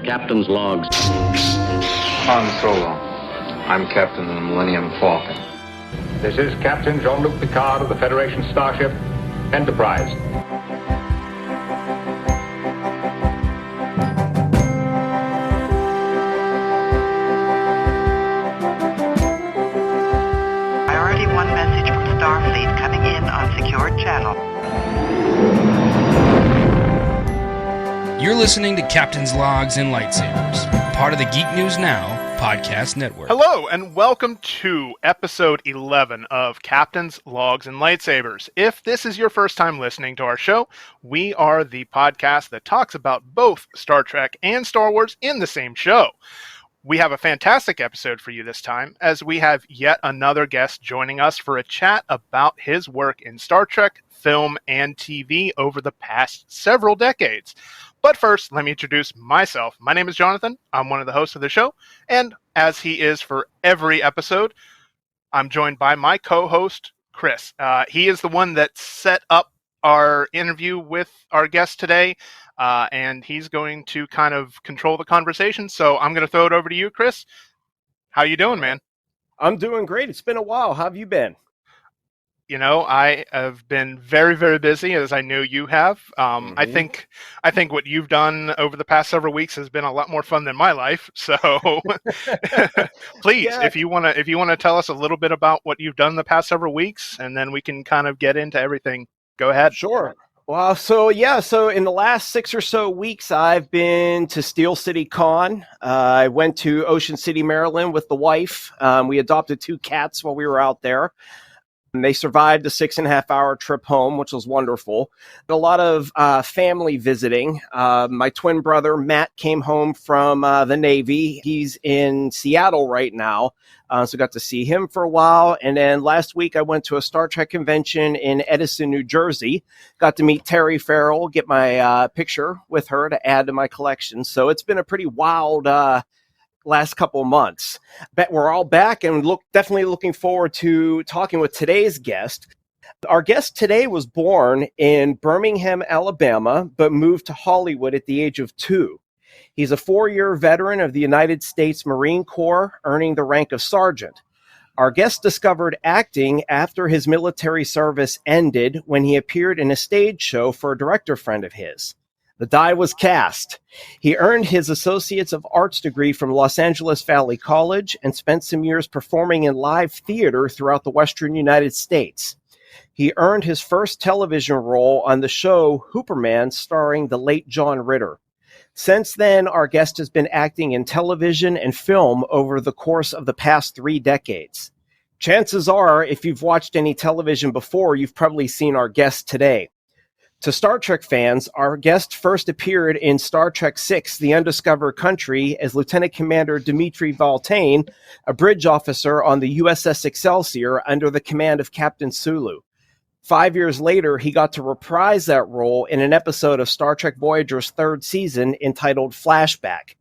Captain's logs. Han Solo. I'm captain of the Millennium Falcon. This is Captain Jean-Luc Picard of the Federation starship Enterprise. Priority 1 message from Starfleet coming in on secured channel. You're listening to Captain's Logs and Lightsabers, part of the Geek News Now podcast network. Hello, and welcome to episode 11 of Captain's Logs and Lightsabers. If this is your first time listening to our show, we are the podcast that talks about both Star Trek and Star Wars in the same show. We have a fantastic episode for you this time, as we have yet another guest joining us for a chat about his work in Star Trek, film, and TV over the past several decades. But first, let me introduce myself. My name is Jonathan. I'm one of the hosts of the show, and as he is for every episode, I'm joined by my co-host, Chris. He is the one that set up our interview with our guest today, and he's going to kind of control the conversation. So I'm going to throw it over to you, Chris. How you doing, man? I'm doing great. It's been a while. How have you been? You know, I have been very, very busy, as I know you have. I think what you've done over the past several weeks has been a lot more fun than my life. So, please, if you wanna tell us a little bit about what you've done the past several weeks, and then we can kind of get into everything. Go ahead. Sure. Well, so in the last 6 or so weeks, I've been to Steel City Con. I went to Ocean City, Maryland with the wife. We adopted 2 cats while we were out there. And they survived the 6.5-hour trip home, which was wonderful. A lot of family visiting. My twin brother, Matt, came home from the Navy. He's in Seattle right now, so got to see him for a while. And then last week, I went to a Star Trek convention in Edison, New Jersey. Got to meet Terry Farrell, get my picture with her to add to my collection. So it's been a pretty wild last couple of months. But we're all back and definitely looking forward to talking with today's guest. Our guest today was born in Birmingham, Alabama, but moved to Hollywood at the age of 2. He's a 4-year veteran of the United States Marine Corps, earning the rank of sergeant. Our guest discovered acting after his military service ended when he appeared in a stage show for a director friend of his. The die was cast. He earned his Associates of Arts degree from Los Angeles Valley College and spent some years performing in live theater throughout the Western United States. He earned his first television role on the show Hooperman, starring the late John Ritter. Since then, our guest has been acting in television and film over the course of the past 3 decades. Chances are, if you've watched any television before, you've probably seen our guest today. To Star Trek fans, our guest first appeared in Star Trek VI, The Undiscovered Country, as Lieutenant Commander Dimitri Valtain, a bridge officer on the USS Excelsior under the command of Captain Sulu. 5 years later, he got to reprise that role in an episode of Star Trek Voyager's 3rd season entitled Flashback.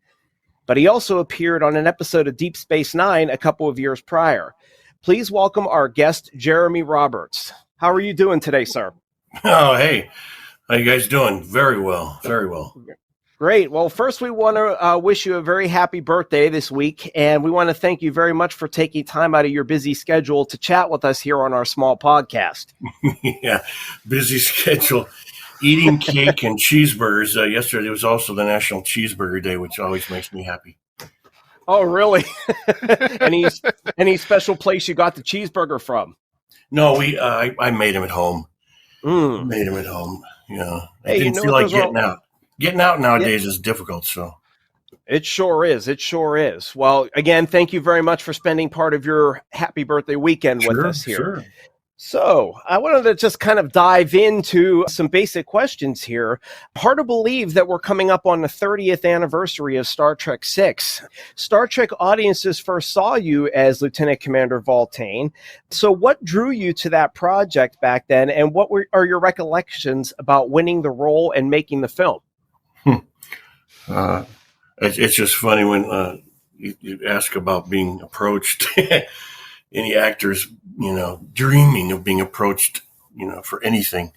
But he also appeared on an episode of Deep Space Nine a couple of years prior. Please welcome our guest, Jeremy Roberts. How are you doing today, sir? Oh, hey. How you guys doing? Very well. Very well. Great. Well, first we want to wish you a very happy birthday this week, and we want to thank you very much for taking time out of your busy schedule to chat with us here on our small podcast. Yeah, busy schedule. Eating cake and cheeseburgers. Yesterday was also the National Cheeseburger Day, which always makes me happy. Oh, really? Any special place you got the cheeseburger from? No, I made him at home. Made him at home. You know, I didn't feel like getting out. Getting out nowadays is difficult. So it sure is. It sure is. Well, again, thank you very much for spending part of your happy birthday weekend with us here. Sure. So I wanted to just kind of dive into some basic questions here. Hard to believe that we're coming up on the 30th anniversary of Star Trek VI. Star Trek audiences first saw you as Lieutenant Commander Valtain. So what drew you to that project back then, and what are your recollections about winning the role and making the film? It's just funny when you ask about being approached. Any actors, dreaming of being approached, for anything.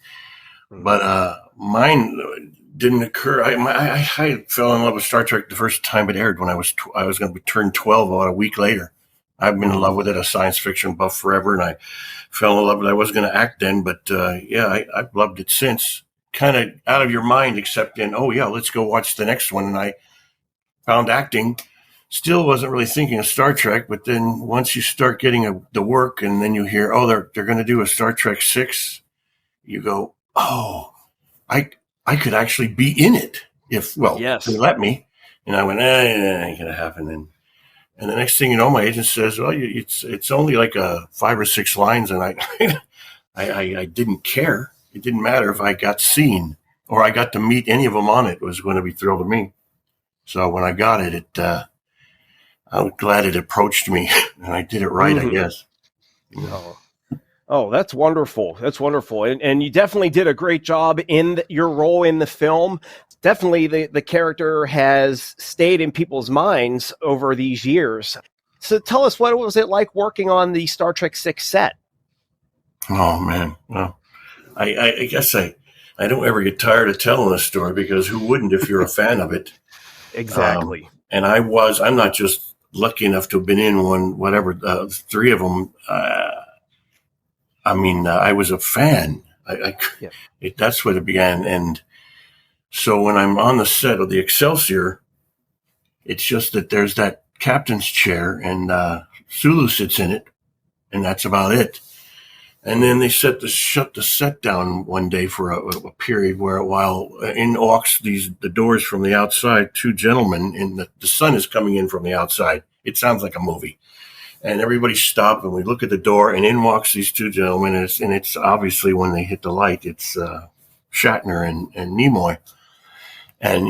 But mine didn't occur. I fell in love with Star Trek the first time it aired when I was going to turn 12 about a week later. I've been in love with it, a science fiction buff forever, and I fell in love with it. I wasn't going to act then, but I've loved it since. Kind of out of your mind, except in, let's go watch the next one. And I found acting. Still wasn't really thinking of Star Trek, but then once you start getting the work and then you hear, they're going to do a Star Trek 6, you go, I could actually be in it if they let me. And I went, it ain't going to happen. And the next thing you know, my agent says, well, it's only like 5 or 6 lines. And I didn't care. It didn't matter if I got seen or I got to meet any of them on it. It was going to be thrilled to me. So when I got it, I was glad it approached me, and I did it right, I guess. Oh, that's wonderful. That's wonderful. And you definitely did a great job in your role in the film. Definitely the character has stayed in people's minds over these years. So tell us, what was it like working on the Star Trek 6 set? Oh, man. Well, I guess I don't ever get tired of telling this story, because who wouldn't if you're a fan of it? Exactly. And I'm not just lucky enough to have been in one, 3 of them. I was a fan. That's what it began. And so when I'm on the set of the Excelsior, it's just that there's that captain's chair, and Sulu sits in it, and that's about it. And then they shut the set down one day for a period while in walks the doors from the outside, 2 gentlemen, and the sun is coming in from the outside. It sounds like a movie. And everybody stopped, and we look at the door, and in walks these 2 gentlemen, and it's obviously, when they hit the light, it's Shatner and Nimoy. And,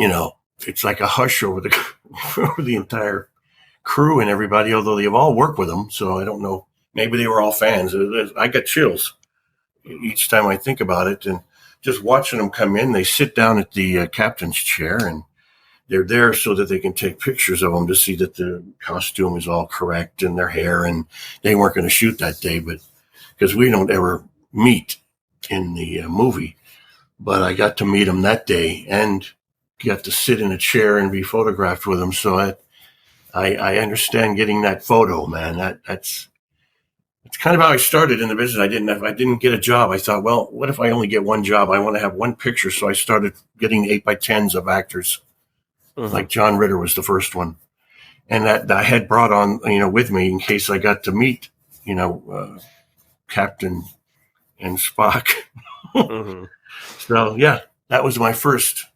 it's like a hush over the entire crew and everybody, although they've all worked with them, so I don't know. Maybe they were all fans. I got chills each time I think about it. And just watching them come in, they sit down at the captain's chair, and they're there so that they can take pictures of them to see that the costume is all correct and their hair. And they weren't going to shoot that day, but because we don't ever meet in the movie. But I got to meet them that day and got to sit in a chair and be photographed with them. So I understand getting that photo, man. It's kind of how I started in the business. I didn't get a job. I thought, well, what if I only get one job? I want to have one picture. So I started getting 8x10s of actors. Like John Ritter was the first one. And that I had brought on, with me in case I got to meet, Captain and Spock. So, yeah, that was my first.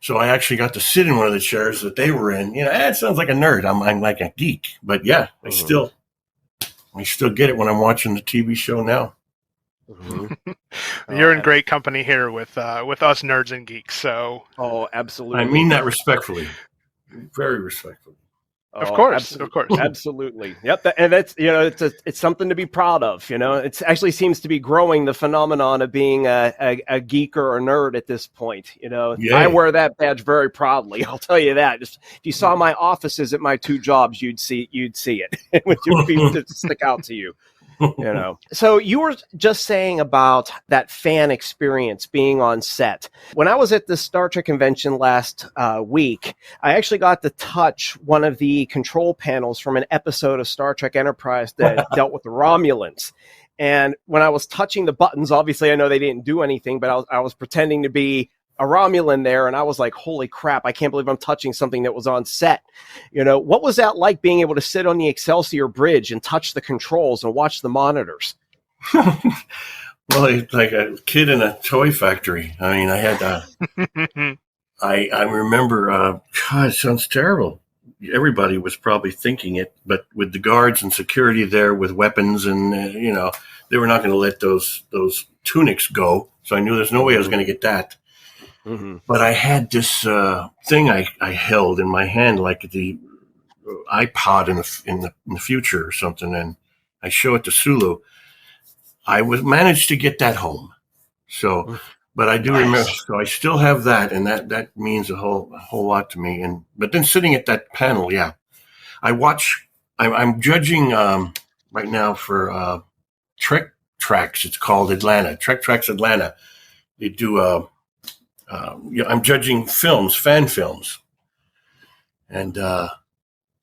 So I actually got to sit in one of the chairs that they were in. It sounds like a nerd. I'm like a geek. But, yeah, I still get it when I'm watching the TV show now. You're in great company here with us nerds and geeks. So, absolutely. I mean that respectfully, very respectfully. Of course, absolutely. Yep, and that's it's something to be proud of. It actually seems to be growing, the phenomenon of being a geek or a nerd at this point. I wear that badge very proudly. I'll tell you that. Just, if you saw my offices at my 2 jobs, you'd see it. It would stick out to you. So you were just saying about that fan experience being on set. When I was at the Star Trek convention last week, I actually got to touch one of the control panels from an episode of Star Trek Enterprise that dealt with the Romulans. And when I was touching the buttons, obviously I know they didn't do anything, but I was pretending to be a Romulan there, and I was like, holy crap, I can't believe I'm touching something that was on set. What was that like, being able to sit on the Excelsior bridge and touch the controls and watch the monitors? Well, it's like a kid in a toy factory. I mean, I had, I remember, God, it sounds terrible. Everybody was probably thinking it, but with the guards and security there with weapons and, they were not going to let those tunics go. So I knew there's no way I was going to get that. But I had this thing I held in my hand, like the iPod in the future or something, and I show it to Sulu. I managed to get that home. So, but I do remember. So I still have that, and that means a whole lot to me. But then sitting at that panel, yeah, I watch. I'm judging right now for Trek Tracks. It's called Atlanta. Trek Tracks Atlanta. They do I'm judging fan films, and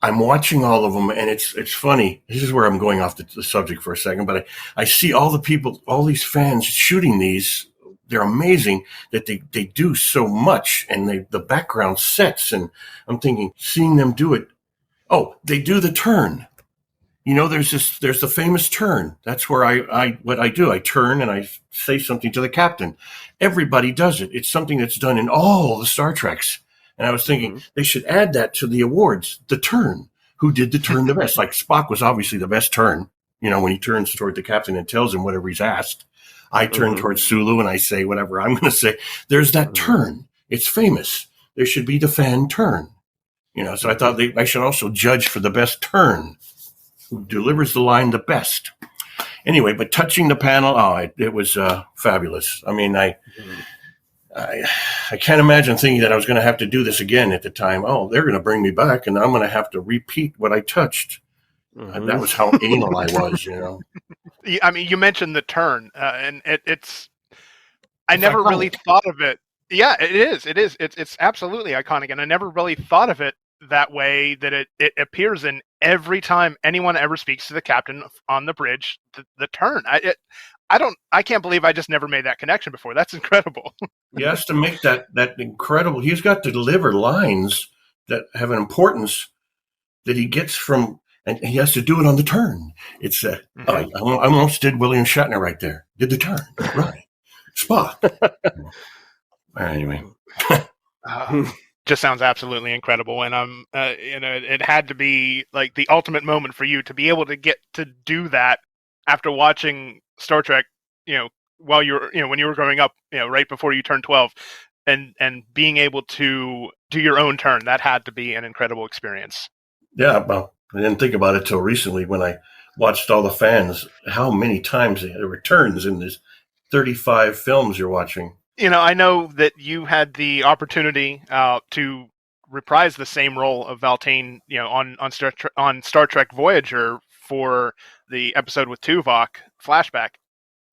I'm watching all of them, and it's funny. This is where I'm going off the subject for a second, but I see all the people, all these fans shooting these. They're amazing that they do so much, and the background sets, and I'm thinking, seeing them do it. Oh, they do the turn. There's the famous turn. That's where what I do. I turn and I say something to the captain. Everybody does it. It's something that's done in all the Star Treks. And I was thinking they should add that to the awards. The turn. Who did the turn the best? Like Spock was obviously the best turn. When he turns toward the captain and tells him whatever he's asked. I turn towards Sulu and I say whatever I'm going to say. There's that turn. It's famous. There should be the fan turn. So I thought I should also judge for the best turn. Who delivers the line the best. Anyway, but touching the panel, it was fabulous. I mean, I can't imagine thinking that I was going to have to do this again at the time. Oh, they're going to bring me back, and I'm going to have to repeat what I touched. That was how anal I was, I mean, you mentioned the turn, and it's. I never really thought of it. Yeah, it is. It's absolutely iconic, and I never really thought of it that way. That it appears in every time anyone ever speaks to the captain on the bridge. The turn. I can't believe I just never made that connection before. That's incredible. He has to make that incredible. He's got to deliver lines that have an importance that he gets from, and he has to do it on the turn. It's I almost did William Shatner right there. Did the turn right? Spock. Anyway. Just sounds absolutely incredible, and it had to be like the ultimate moment for you to be able to get to do that after watching Star Trek, while you were, when you were growing up, right before you turned 12, and being able to do your own turn. That had to be an incredible experience. Yeah, well, I didn't think about it till recently when I watched all the fans. How many times there were turns in this 35 films you're watching. I know that you had the opportunity to reprise the same role of Valtane, on Star Trek Voyager for the episode with Tuvok flashback.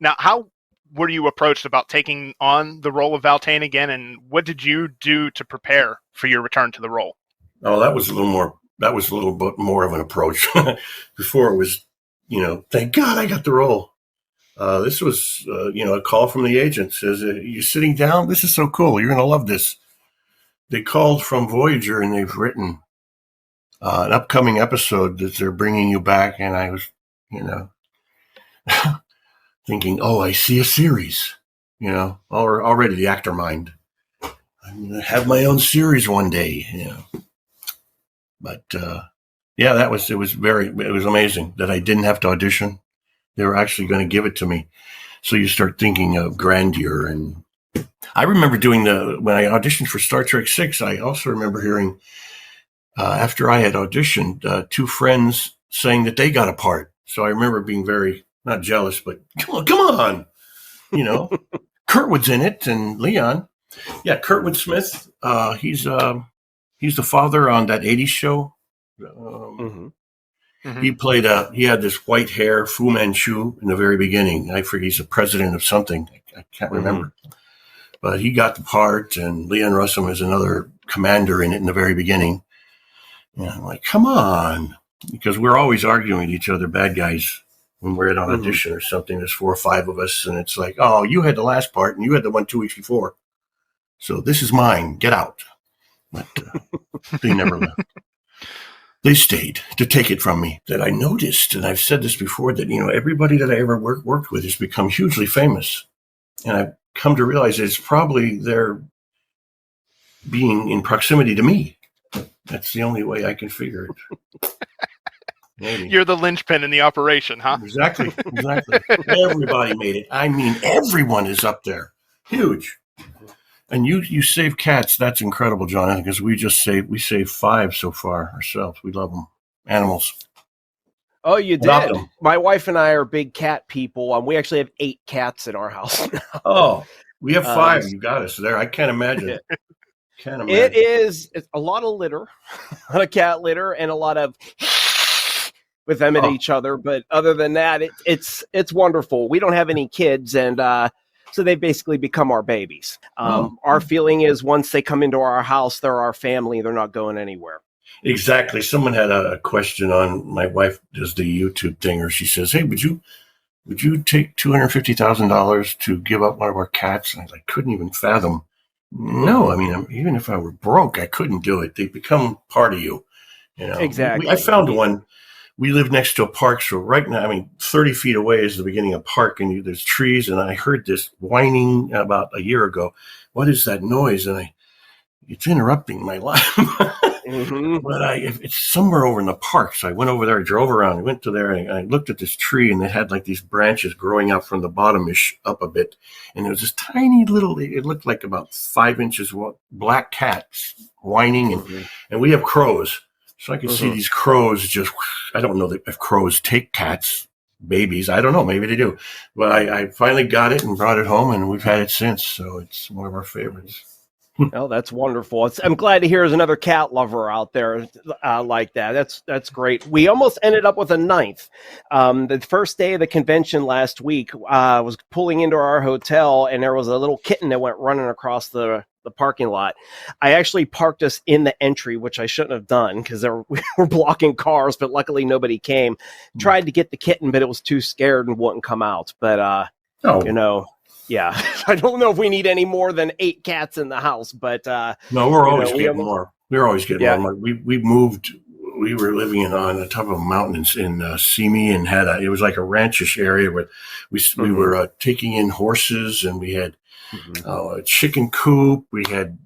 Now, how were you approached about taking on the role of Valtane again, and what did you do to prepare for your return to the role? Oh, that was a little bit more of an approach. Before it was, thank God I got the role. This was, a call from the agent says, "You're sitting down. This is so cool. You're going to love this." They called from Voyager and they've written an upcoming episode that they're bringing you back. And I was, thinking, oh, I see a series, already the actor mind. I'm going to have my own series one day, But, it was amazing that I didn't have to audition. They were actually going to give it to me. So you start thinking of grandeur. And I remember when I auditioned for Star Trek 6, I also remember hearing, after I had auditioned, two friends saying that they got a part. So I remember being very, not jealous, but come on. Kurtwood's in it and Leon. Yeah, Kurtwood Smith. He's the father on that 80s show. He had this white hair, Fu Manchu, in the very beginning. I forget, he's a president of something. I can't remember. But he got the part, and Leon Russum is another commander in it in the very beginning. And I'm like, come on. Because we're always arguing with each other, bad guys, when we're at an audition or something. There's 4 or 5 of us, and it's like, oh, you had the last part, and you had the one 2 weeks before. So this is mine. Get out. But they never left. They stayed to take it from me. That I noticed, and I've said this before, that everybody that I ever worked with has become hugely famous, and I've come to realize that it's probably their being in proximity to me. That's the only way I can figure it. Maybe. You're the linchpin in the operation, huh? Exactly. Everybody made it. I mean, everyone is up there. Huge. And you save cats. That's incredible, Jonathan, because we saved 5 so far ourselves. We love them. Animals. Oh, you did? My wife and I are big cat people. We actually have 8 cats in our house now. Oh, we have 5. You got us there. I can't imagine. It's a lot of litter, a lot of cat litter, and a lot of with them at each other. But other than that, it's wonderful. We don't have any kids, and So they basically become our babies. Our feeling is once they come into our house, they're our family. They're not going anywhere. Exactly. Someone had a question on, my wife does the YouTube thing, or she says, hey, would you take $250,000 to give up one of our cats? And I couldn't even fathom. No, I mean, even if I were broke, I couldn't do it. They become part of you. Exactly. I found one. We live next to a park, so right now, 30 feet away is the beginning of a park, and there's trees, and I heard this whining about a year ago. What is that noise? And it's interrupting my life. But it's somewhere over in the park, so I went over there, I drove around, I went to there, and I looked at this tree, and it had like these branches growing out from the bottom-ish up a bit, and there was this tiny little, it looked like about 5 inches, black cat whining, and we have crows. So I could see these crows just, I don't know if crows take cats, babies. I don't know. Maybe they do. But I finally got it and brought it home, and we've had it since. So it's one of our favorites. Oh, that's wonderful. I'm glad to hear there's another cat lover out there like that. That's great. We almost ended up with a ninth. The first day of the convention last week, was pulling into our hotel, and there was a little kitten that went running across the parking lot. I actually parked us in the entry, which I shouldn't have done because we were blocking cars, but luckily nobody came. Tried to get the kitten, but it was too scared and wouldn't come out. But, yeah, I don't know if we need any more than 8 cats in the house, but no, we're always getting more. We're always getting more. We moved. We were living on the top of a mountain in Simi, and it was like a ranchish area where we were taking in horses, and we had a chicken coop. We had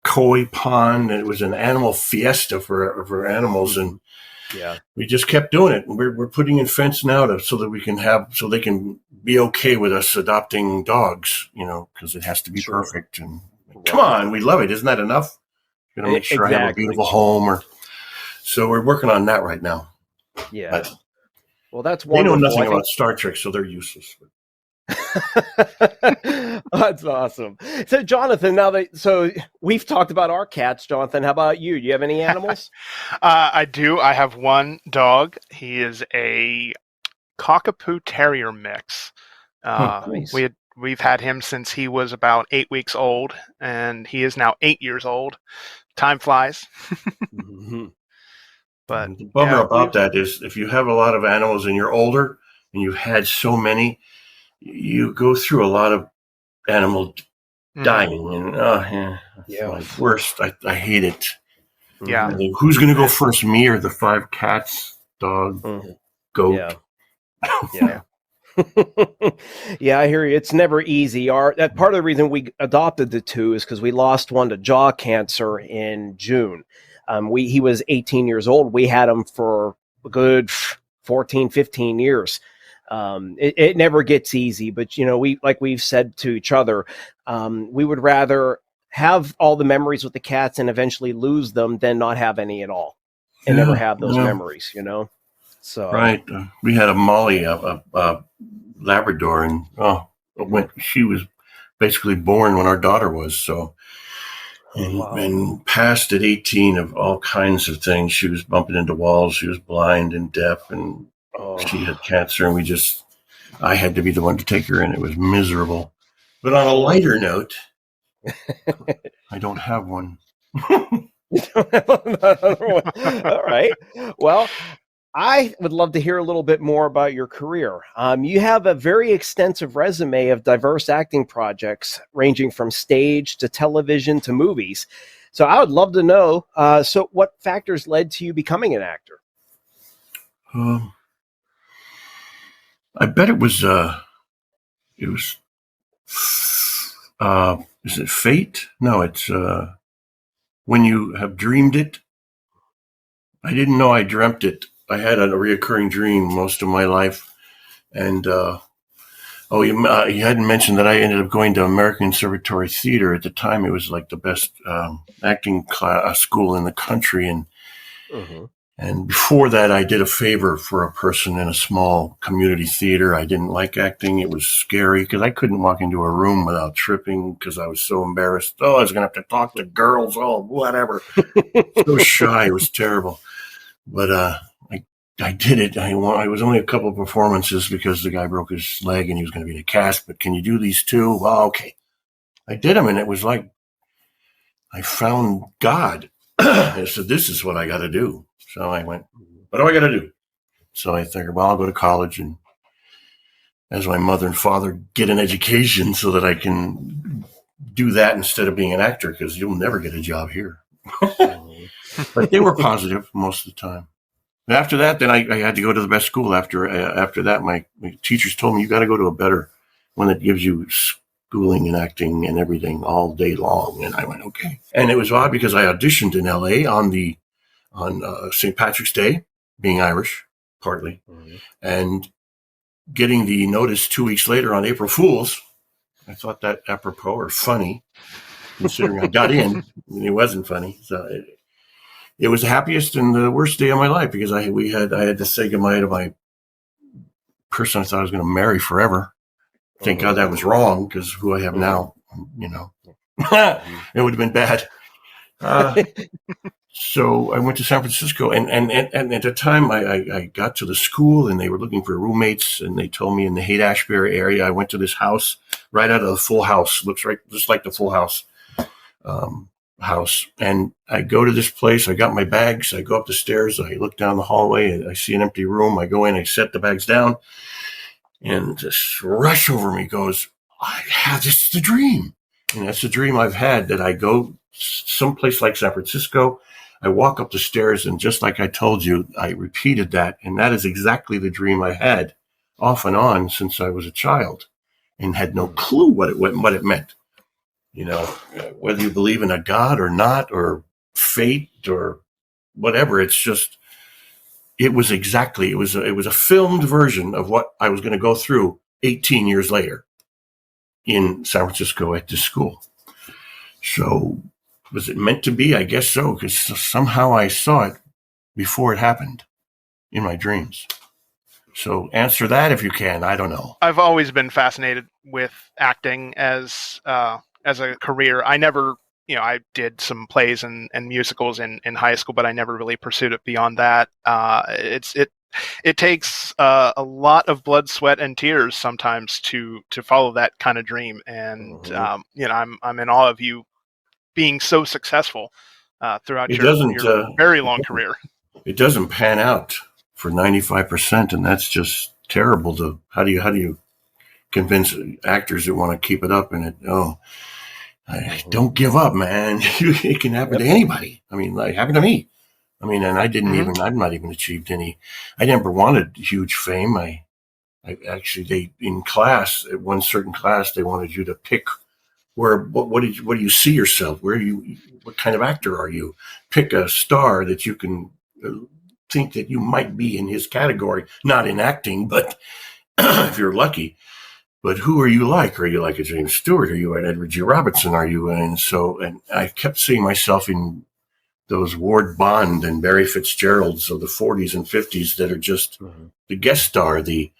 koi pond. And it was an animal fiesta for animals, and we just kept doing it. We're putting in fence now so they can be okay with us adopting dogs, because it has to be perfect. And come on, we love it. Isn't that enough? Going to make sure I have a beautiful home. So we're working on that right now. Yeah. But well, that's They wonderful. know nothing about Star Trek, so they're useless. That's awesome. So, Jonathan, so we've talked about our cats. Jonathan, how about you? Do you have any animals? I do. I have one dog. He is a cockapoo terrier mix. Nice. We've had him since he was about 8 weeks old, and he is now 8 years old. Time flies. But the bummer about that is if you have a lot of animals and you're older and you've had so many, you go through a lot of animal dying, and my worst. I hate it. Yeah. Who's going to go first, me or the 5 cats, dog, goat? Yeah. Yeah, I hear you. It's never easy. That part of the reason we adopted the 2 is because we lost one to jaw cancer in June. He was 18 years old. We had him for a good 14, 15 years. It never gets easy, but we've said to each other, we would rather have all the memories with the cats and eventually lose them than not have any at all and never have those memories, So right. We had a Molly, a Labrador, and she was basically born when our daughter was. So, and passed at 18 of all kinds of things. She was bumping into walls. She was blind and deaf, and she had cancer. And I had to be the one to take her in. It was miserable. But on a lighter note, I don't have one. All right. Well, I would love to hear a little bit more about your career. You have a very extensive resume of diverse acting projects ranging from stage to television to movies. So I would love to know, so what factors led to you becoming an actor? I bet it was is it fate? No, it's when you have dreamed it. I didn't know I dreamt it. I had a reoccurring dream most of my life. And, you hadn't mentioned that I ended up going to American Conservatory Theater. At the time, it was like the best acting school in the country. And before that, I did a favor for a person in a small community theater. I didn't like acting. It was scary because I couldn't walk into a room without tripping because I was so embarrassed. I was going to have to talk to girls. Whatever. So shy. It was terrible. But I I did it. I was only a couple of performances because the guy broke his leg and he was going to be in a cast. But can you do these two? Well, okay. I did them, and it was like I found God. I said, "This is what I got to do." So I went, "What do I got to do?" So I figured, well, I'll go to college and, as my mother and father, get an education so that I can do that instead of being an actor, because you'll never get a job here. But they were positive most of the time. After that, then I had to go to the best school. After that, my teachers told me, you got to go to a better one that gives you schooling and acting and everything all day long. And I went, okay. And it was odd because I auditioned in LA on St. Patrick's Day, being Irish, partly, and getting the notice 2 weeks later on April Fool's. I thought that apropos or funny, considering I got in. It wasn't funny. So it was the happiest and the worst day of my life, because I had to say goodbye to my person I thought I was going to marry forever. Thank God that was wrong, because who I have now, it would have been bad. So I went to San Francisco, and at the time I got to the school and they were looking for roommates, and they told me in the Haight-Ashbury area. I went to this house right out of the Full House, looks right just like the Full House house. And I go to this place, I got my bags, I go up the stairs, I look down the hallway, and I see an empty room. I go in, I set the bags down, and this rush over me goes, this is the dream. And that's the dream I've had, that I go someplace like San Francisco, I walk up the stairs, and just like I told you, I repeated that. And that is exactly the dream I had off and on since I was a child, and had no clue what it meant. Whether you believe in a God or not, or fate or whatever, it was a filmed version of what I was going to go through 18 years later in San Francisco at this school. So was it meant to be? I guess so, because somehow I saw it before it happened in my dreams. So answer that if you can. I don't know. I've always been fascinated with acting as a career. I never, I did some plays and musicals in high school, but I never really pursued it beyond that. It takes a lot of blood, sweat, and tears sometimes to follow that kind of dream. And I'm in awe of you being so successful throughout your very long career. It doesn't pan out for 95%, and that's just terrible. How do you convince actors that want to keep it up? And don't give up, man. It can happen to anybody. I mean, it happened to me. I mean, and I've not even achieved any. I never wanted huge fame. I actually, in class, at one certain class, they wanted you to pick what do you see yourself? What kind of actor are you? Pick a star that you can think that you might be in his category, not in acting, but if you're lucky. But who are you like? Are you like a James Stewart? Are you an Edward G. Robinson? Are you? And I kept seeing myself in those Ward Bond and Barry Fitzgeralds of the 40s and 50s that are just the guest star, the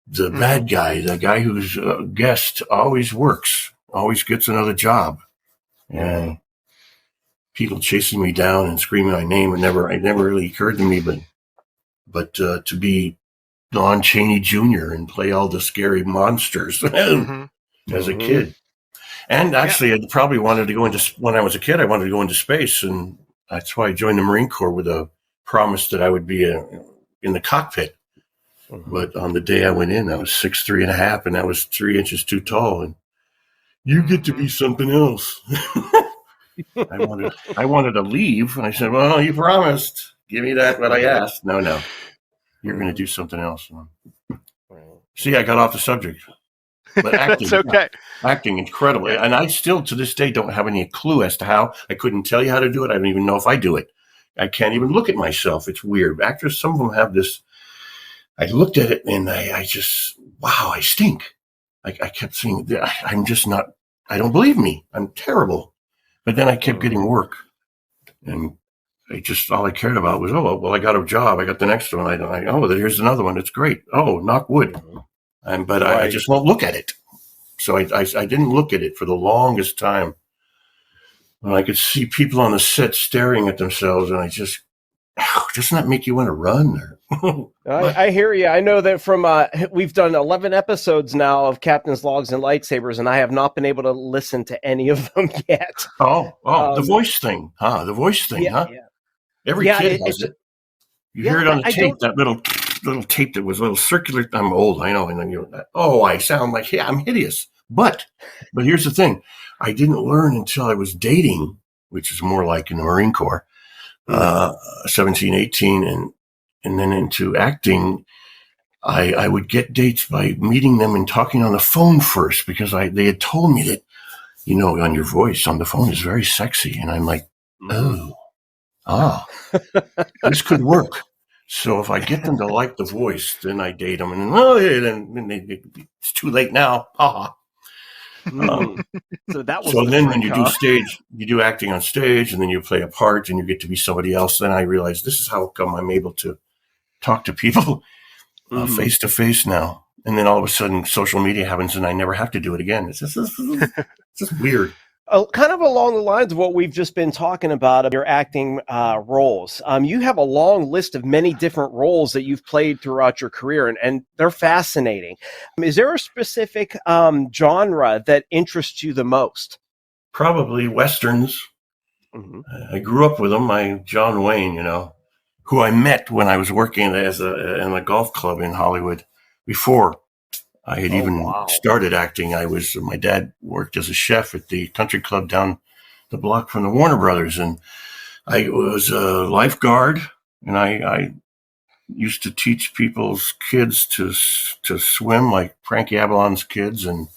bad guy, the guy who's a guest always works, always gets another job. And people chasing me down and screaming my name, it never really occurred to me, but to be Don Chaney Jr. and play all the scary monsters as a kid. And actually, I probably wanted to go when I was a kid, I wanted to go into space. And that's why I joined the Marine Corps with a promise that I would be in the cockpit. But on the day I went in, I was 6'3.5", and I was 3 inches too tall. And you get to be something else. I wanted to leave. And I said, well, you promised. Give me that, what I asked. No. You're going to do something else. See, I got off the subject. But acting, it's okay. Acting incredibly. And I still, to this day, don't have any clue as to how. I couldn't tell you how to do it. I don't even know if I do it. I can't even look at myself. It's weird. Actors, some of them have this. I looked at it and I just, wow, I stink. I kept saying, I'm just not, I don't believe me. I'm terrible. But then I kept getting work. And all I cared about was, I got a job. I got the next one. Here's another one. It's great. Oh, knock wood. But I just won't look at it. So I didn't look at it for the longest time. And I could see people on the set staring at themselves, and I just, doesn't that make you want to run? Or I hear you. I know that from we've done 11 episodes now of Captain's Logs and Lightsabers, and I have not been able to listen to any of them yet. The voice thing, huh? The voice thing, huh? Yeah. Every kid has it. You hear it on the tape, that little tape that was a little circular. I'm old, I know. And then I sound like, I'm hideous. But here's the thing. I didn't learn until I was dating, which is more like in the Marine Corps, 17, 18, and then into acting. I would get dates by meeting them and talking on the phone first, because they had told me that, on your voice on the phone is very sexy. And I'm like, this could work. So if I get them to like the voice, then I date them, and then it's too late now. So that was. So then when you do stage, you do acting on stage, and then you play a part, and you get to be somebody else. Then I realized this is how come I'm able to talk to people face to face now. And then all of a sudden, social media happens, and I never have to do it again. It's just weird. Kind of along the lines of what we've just been talking about, your acting roles. You have a long list of many different roles that you've played throughout your career, and they're fascinating. Is there a specific genre that interests you the most? Probably Westerns. I grew up with them. John Wayne, who I met when I was working in a golf club in Hollywood before I had started acting. My dad worked as a chef at the country club down the block from the Warner Brothers, and I was a lifeguard, and I used to teach people's kids to swim, like Frankie Avalon's kids and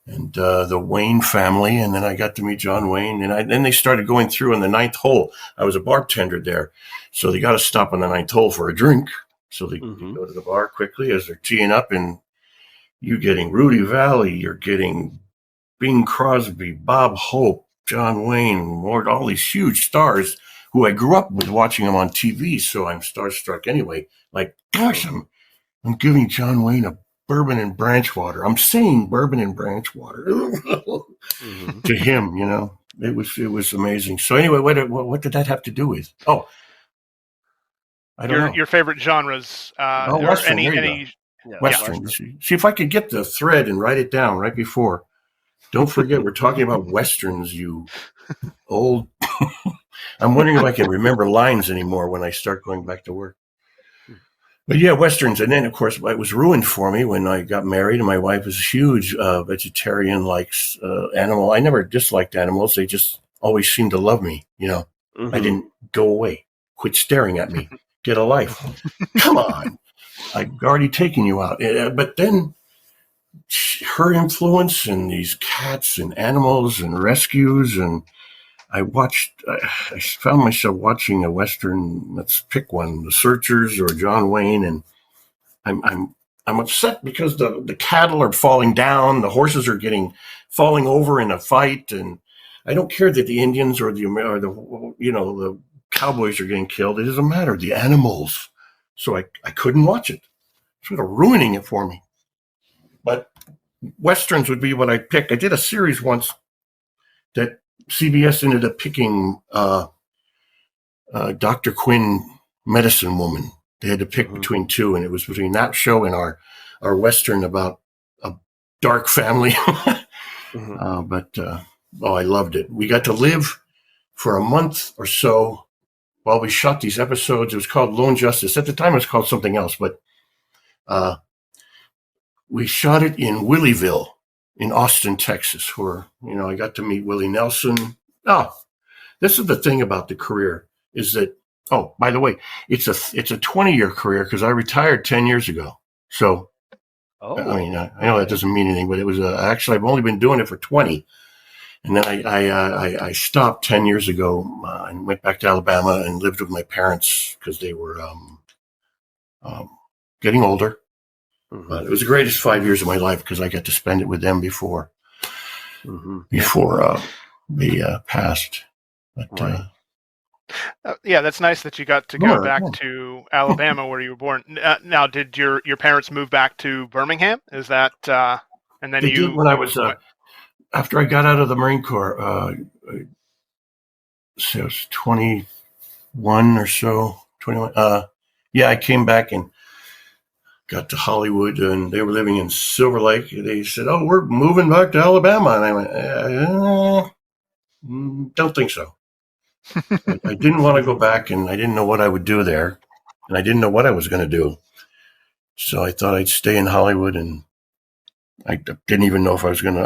the Wayne family. And then I got to meet John Wayne, and then they started going through in the ninth hole. I was a bartender there, so they got to stop on the ninth hole for a drink. So they go to the bar quickly as they're teeing up, and you're getting Rudy Valley, you're getting Bing Crosby, Bob Hope, John Wayne, all these huge stars who I grew up with, watching them on TV. So I'm starstruck anyway. Like, gosh, I'm giving John Wayne a bourbon and branch water. I'm saying bourbon and branch water to him. It was amazing. So anyway, what did that have to do with? Oh, I don't know. Your favorite genres? Western, any Western. See if I could get the thread and write it down right before. Don't forget, we're talking about Westerns, you old. I'm wondering if I can remember lines anymore when I start going back to work. But yeah, Westerns. And then, of course, it was ruined for me when I got married, and my wife was a huge vegetarian, likes animal. I never disliked animals. They just always seemed to love me. I didn't go away. Quit staring at me. Get a life. Come on. I've already taken you out. But then her influence and these cats and animals and rescues, and I found myself watching a Western, let's pick one, The Searchers or John Wayne, and I'm upset because the cattle are falling down, the horses are falling over in a fight, and I don't care that the Indians or the cowboys are getting killed. It doesn't matter. The animals. So I couldn't watch it. Sort of ruining it for me. But Westerns would be what I pick. I did a series once that CBS ended up picking Dr. Quinn, Medicine Woman. They had to pick between two, and it was between that show and our Western about a dark family. But I loved it. We got to live for a month or so while we shot these episodes. It was called Lone Justice. At the time, it was called something else, but we shot it in Willieville in Austin, Texas, where, I got to meet Willie Nelson. This is the thing about the career is that, by the way, it's a 20-year career because I retired 10 years ago. So, I know that doesn't mean anything, but it was actually, I've only been doing it for 20. And then I stopped 10 years ago and went back to Alabama and lived with my parents because they were getting older. But it was the greatest 5 years of my life because I got to spend it with them before they passed. But, that's nice that you got to go back to Alabama where you were born. Now, did your parents move back to Birmingham? Is that and then they did when I was after I got out of the Marine Corps? I was 21 or so. 21. Yeah, I came back and got to Hollywood, and they were living in Silver Lake. They said, "Oh, we're moving back to Alabama," and I went, "Don't think so." I didn't want to go back, and I didn't know what I would do there, and I didn't know what I was going to do. So I thought I'd stay in Hollywood, and I didn't even know if I was going to.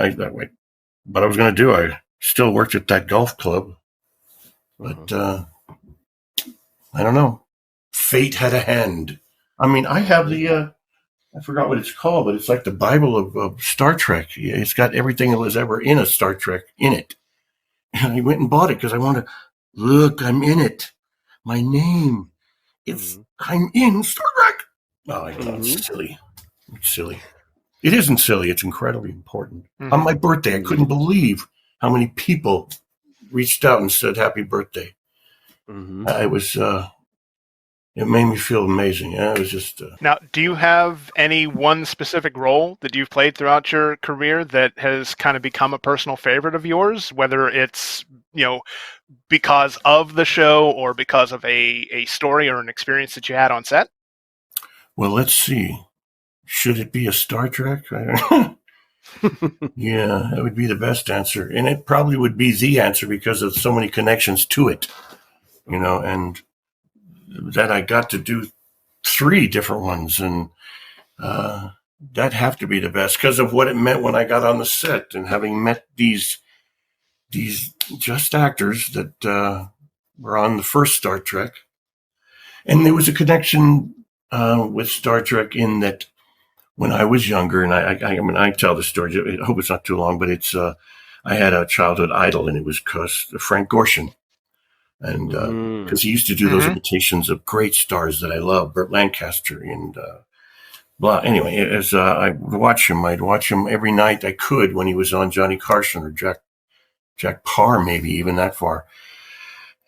What I was going to do. I still worked at that golf club, but I don't know. Fate had a hand. I mean, I have the. I forgot what it's called, but it's like the Bible of Star Trek. It's got everything that was ever in a Star Trek in it. And I went and bought it because I wanted to look, I'm in it. My name. I'm in Star Trek. Oh, I know, it's silly. It's silly. It isn't silly. It's incredibly important. On my birthday, I couldn't believe how many people reached out and said happy birthday. I was... it made me feel amazing. It was just... Now, do you have any one specific role that you've played throughout your career that has kind of become a personal favorite of yours, whether it's, because of the show or because of a story or an experience that you had on set? Well, let's see. Should it be a Star Trek? Yeah, that would be the best answer. And it probably would be the answer because of so many connections to it, and that I got to do 3 different ones, and that have to be the best because of what it meant when I got on the set and having met these just actors that were on the first Star Trek. And there was a connection with Star Trek in that when I was younger, and I tell the story, I hope it's not too long, but it's I had a childhood idol, and it was Frank Gorshin. And because he used to do those imitations of great stars that I love, Burt Lancaster and blah. Anyway, as I'd watch him every night I could when he was on Johnny Carson or Jack Parr, maybe even that far.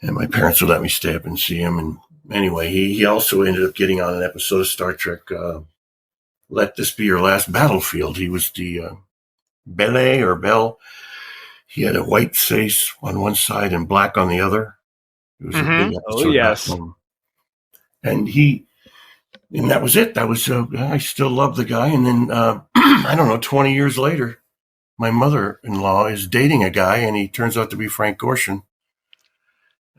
And my parents would let me stay up and see him. And anyway, he also ended up getting on an episode of Star Trek, Let This Be Your Last Battlefield. He was the Bell. He had a white face on one side and black on the other. It was a big episode. Oh, yes. And that was it. That was, I still love the guy. And then, I don't know, 20 years later, my mother-in-law is dating a guy, and he turns out to be Frank Gorshin.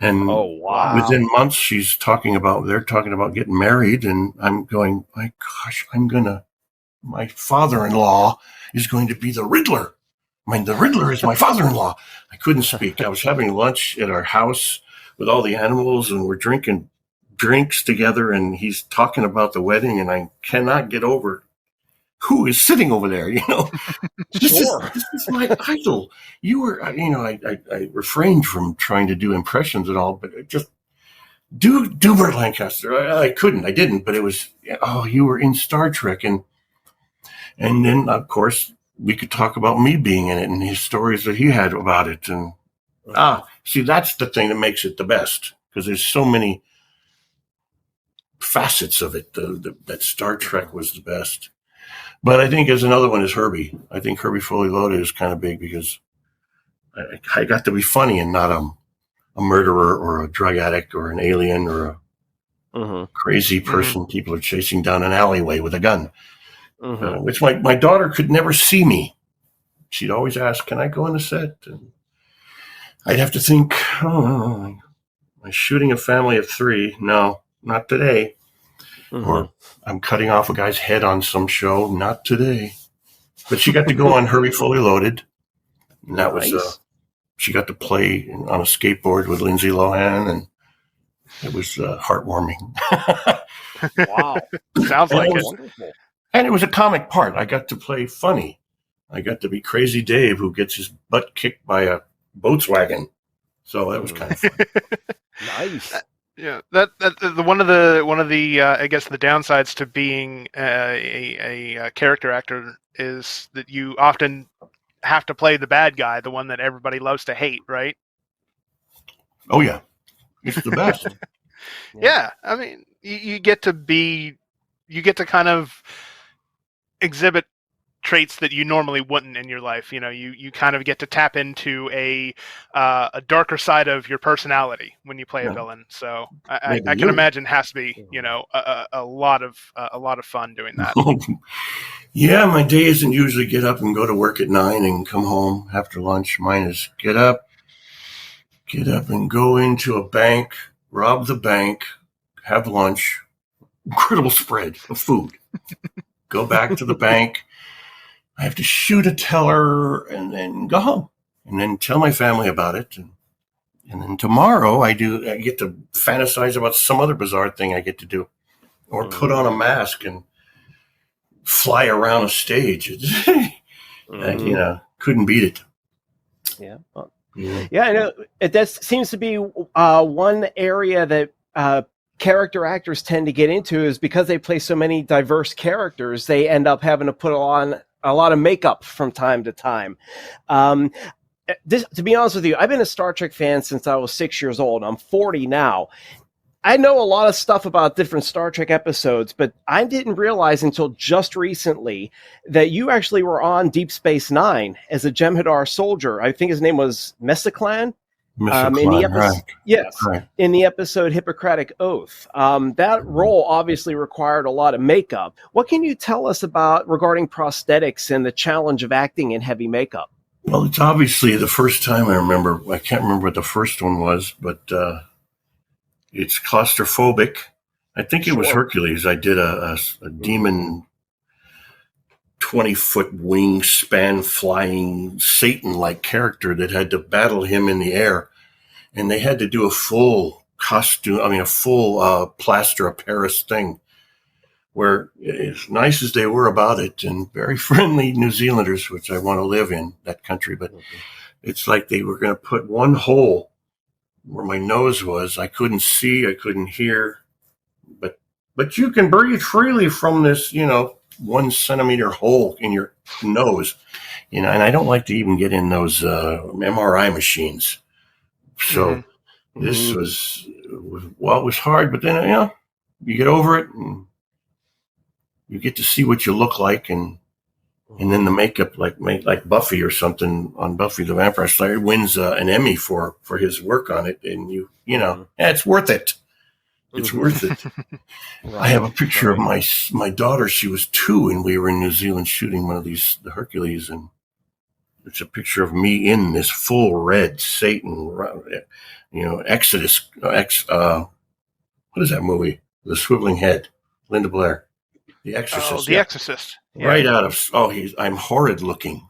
And within months, they're talking about getting married. And I'm going, my gosh, my father-in-law is going to be the Riddler. The Riddler is my father-in-law. I couldn't speak. I was having lunch at our house with all the animals, and we're drinking drinks together, and he's talking about the wedding, and I cannot get over who is sitting over there, This is my idol. You were, I refrained from trying to do impressions at all, but just do Burt Lancaster. I didn't, but it was, you were in Star Trek. And then, of course, we could talk about me being in it and his stories that he had about it. And see, that's the thing that makes it the best, because there's so many facets of it. That Star Trek was the best. But I think as another one is Herbie. I think Herbie Fully Loaded is kind of big because I got to be funny and not a murderer or a drug addict or an alien or a crazy person people are chasing down an alleyway with a gun. Which my daughter could never see me. She'd always ask, "Can I go on the set?" And I'd have to think, am I shooting a family of 3? No, not today. Or I'm cutting off a guy's head on some show. Not today. But she got to go on Herbie Fully Loaded. And that was, she got to play on a skateboard with Lindsay Lohan, and it was heartwarming. Wow. Sounds like it. And it was a comic part. I got to play funny. I got to be Crazy Dave, who gets his butt kicked by a Volkswagen. So that was kind of fun. Nice. Yeah, that one of the I guess the downsides to being a character actor is that you often have to play the bad guy, the one that everybody loves to hate, right? Oh yeah, it's the best. Yeah, I mean, you get to kind of exhibit traits that you normally wouldn't in your life. You kind of get to tap into a darker side of your personality when you play a villain. So I can imagine it has to be a lot of fun doing that. Yeah, my day isn't usually get up and go to work at 9 and come home after lunch. Mine is get up and go into a bank, rob the bank, have lunch, incredible spread of food. Go back to the bank. I have to shoot a teller and then go home and then tell my family about it. And then tomorrow I get to fantasize about some other bizarre thing I get to do, or put on a mask and fly around a stage. Couldn't beat it. Yeah. Yeah, I know. That seems to be one area that character actors tend to get into, is because they play so many diverse characters, they end up having to put on a lot of makeup from time to time. To be honest with you, I've been a Star Trek fan since I was 6 years old. I'm 40 now. I know a lot of stuff about different Star Trek episodes, but I didn't realize until just recently that you actually were on Deep Space Nine as a Jem'Hadar soldier. I think his name was Mesiclan. In the episode, right. Yes, right. In the episode Hippocratic Oath. That role obviously required a lot of makeup. What can you tell us regarding prosthetics and the challenge of acting in heavy makeup? Well, it's obviously the first time I can't remember what the first one was, but it's claustrophobic. I think it was Hercules. I did a demon 20-foot wingspan flying Satan-like character that had to battle him in the air. And they had to do a full costume, a full plaster of Paris thing, where, as nice as they were about it and very friendly New Zealanders, which I want to live in that country, but it's like they were going to put one hole where my nose was. I couldn't see, I couldn't hear, but you can breathe freely from this, 1 centimeter hole in your nose, and I don't like to even get in those MRI machines. So this was it was hard, but then, you get over it and you get to see what you look like. And then the makeup, like Buffy or something on Buffy the Vampire Slayer, wins an Emmy for his work on it. And it's worth it. It's worth it. Right. I have a picture of my daughter. She was 2 and we were in New Zealand shooting one of the Hercules, and it's a picture of me in this full red Satan, Exodus. What is that movie? The Swiveling Head, Linda Blair, The Exorcist. Oh, The Exorcist. Yeah. Right out of. I'm horrid looking,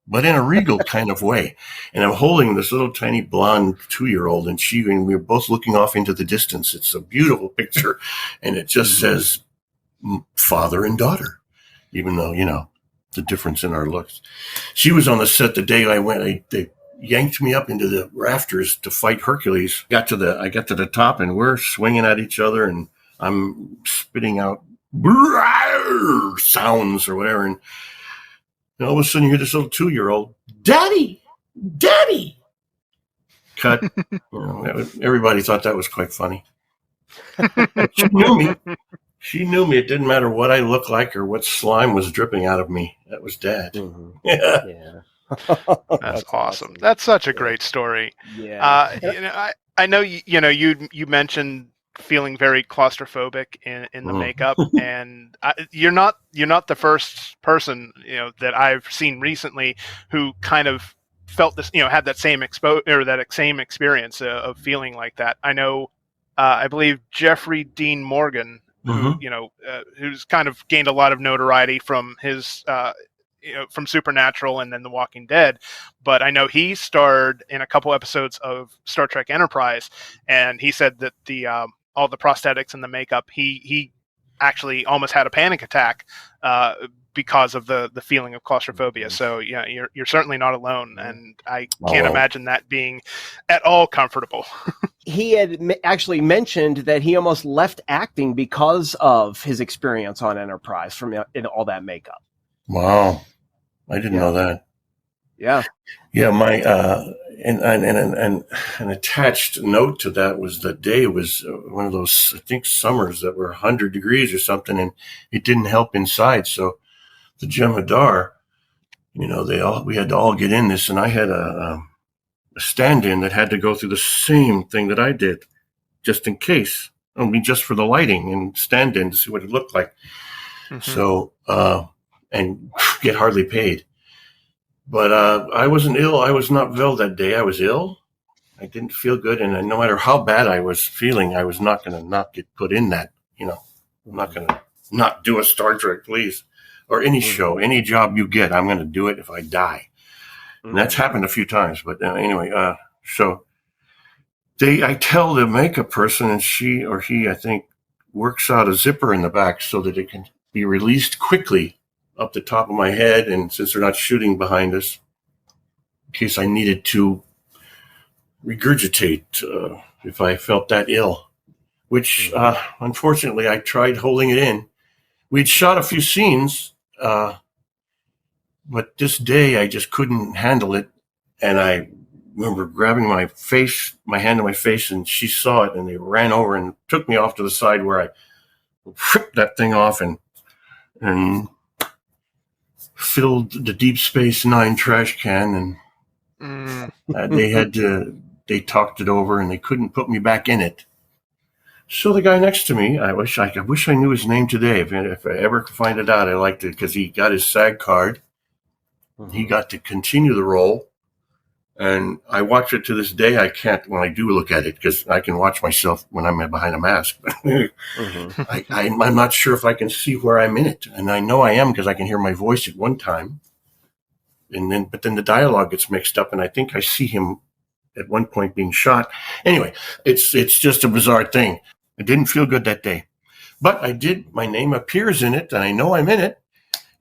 but in a regal kind of way. And I'm holding this little tiny blonde 2-year-old, and we're both looking off into the distance. It's a beautiful picture, and it just says father and daughter, even though the difference in our looks. She was on the set the day I went. They yanked me up into the rafters to fight Hercules. I got to the top, and we're swinging at each other, and I'm spitting out sounds or whatever. And all of a sudden, you hear this little 2-year-old, "Daddy, Daddy!" Cut. Everybody thought that was quite funny. She knew me. She knew me. It didn't matter what I looked like or what slime was dripping out of me. That was Dad. Mm-hmm. Yeah. That's awesome. That's such a great story. Yeah. I know you mentioned feeling very claustrophobic in the makeup, and you're not the first person that I've seen recently who kind of felt this, had that same same experience of feeling like that. I know. I believe Jeffrey Dean Morgan, who who's kind of gained a lot of notoriety from his from Supernatural and then The Walking Dead, but I know he starred in a couple episodes of Star Trek Enterprise, and he said that the all the prosthetics and the makeup, he actually almost had a panic attack because of the feeling of claustrophobia. So yeah, you're certainly not alone, and I can't imagine that being at all comfortable. He had actually mentioned that he almost left acting because of his experience on Enterprise from all that makeup. Wow, I didn't know that. Yeah, yeah. My and an attached note to that was that day was one of those, I think, summers that were 100 degrees or something, and it didn't help inside. So the Jem'Hadar we had to all get in this, and I had a stand-in that had to go through the same thing that I did, just in case. I mean, just for the lighting and stand-in to see what it looked like. Mm-hmm. So, and get hardly paid. But I wasn't ill. I was not well that day. I was ill. I didn't feel good. And no matter how bad I was feeling, I was not going to not get put in that. I'm not going to not do a Star Trek, please. Or any show, any job you get, I'm going to do it if I die. And that's happened a few times. But anyway, so I tell the makeup person, and she or he, I think, works out a zipper in the back so that it can be released quickly up the top of my head. And since they're not shooting behind us, in case I needed to regurgitate if I felt that ill, which unfortunately I tried holding it in. We'd shot a few scenes, but this day I just couldn't handle it. And I remember grabbing my hand to my face, and she saw it, and they ran over and took me off to the side where I ripped that thing off and filled the Deep Space Nine trash can. And they talked it over, and they couldn't put me back in it. So the guy next to me, I wish I knew his name today. If I ever could find it out, I liked it because he got his SAG card. Mm-hmm. He got to continue the role. And I watch it to this day. I can't when I do look at it because I can watch myself when I'm behind a mask. Mm-hmm. I'm not sure if I can see where I'm in it. And I know I am because I can hear my voice at one time. But then the dialogue gets mixed up, and I think I see him at one point being shot. Anyway, it's just a bizarre thing. I didn't feel good that day, but my name appears in it, and I know I'm in it.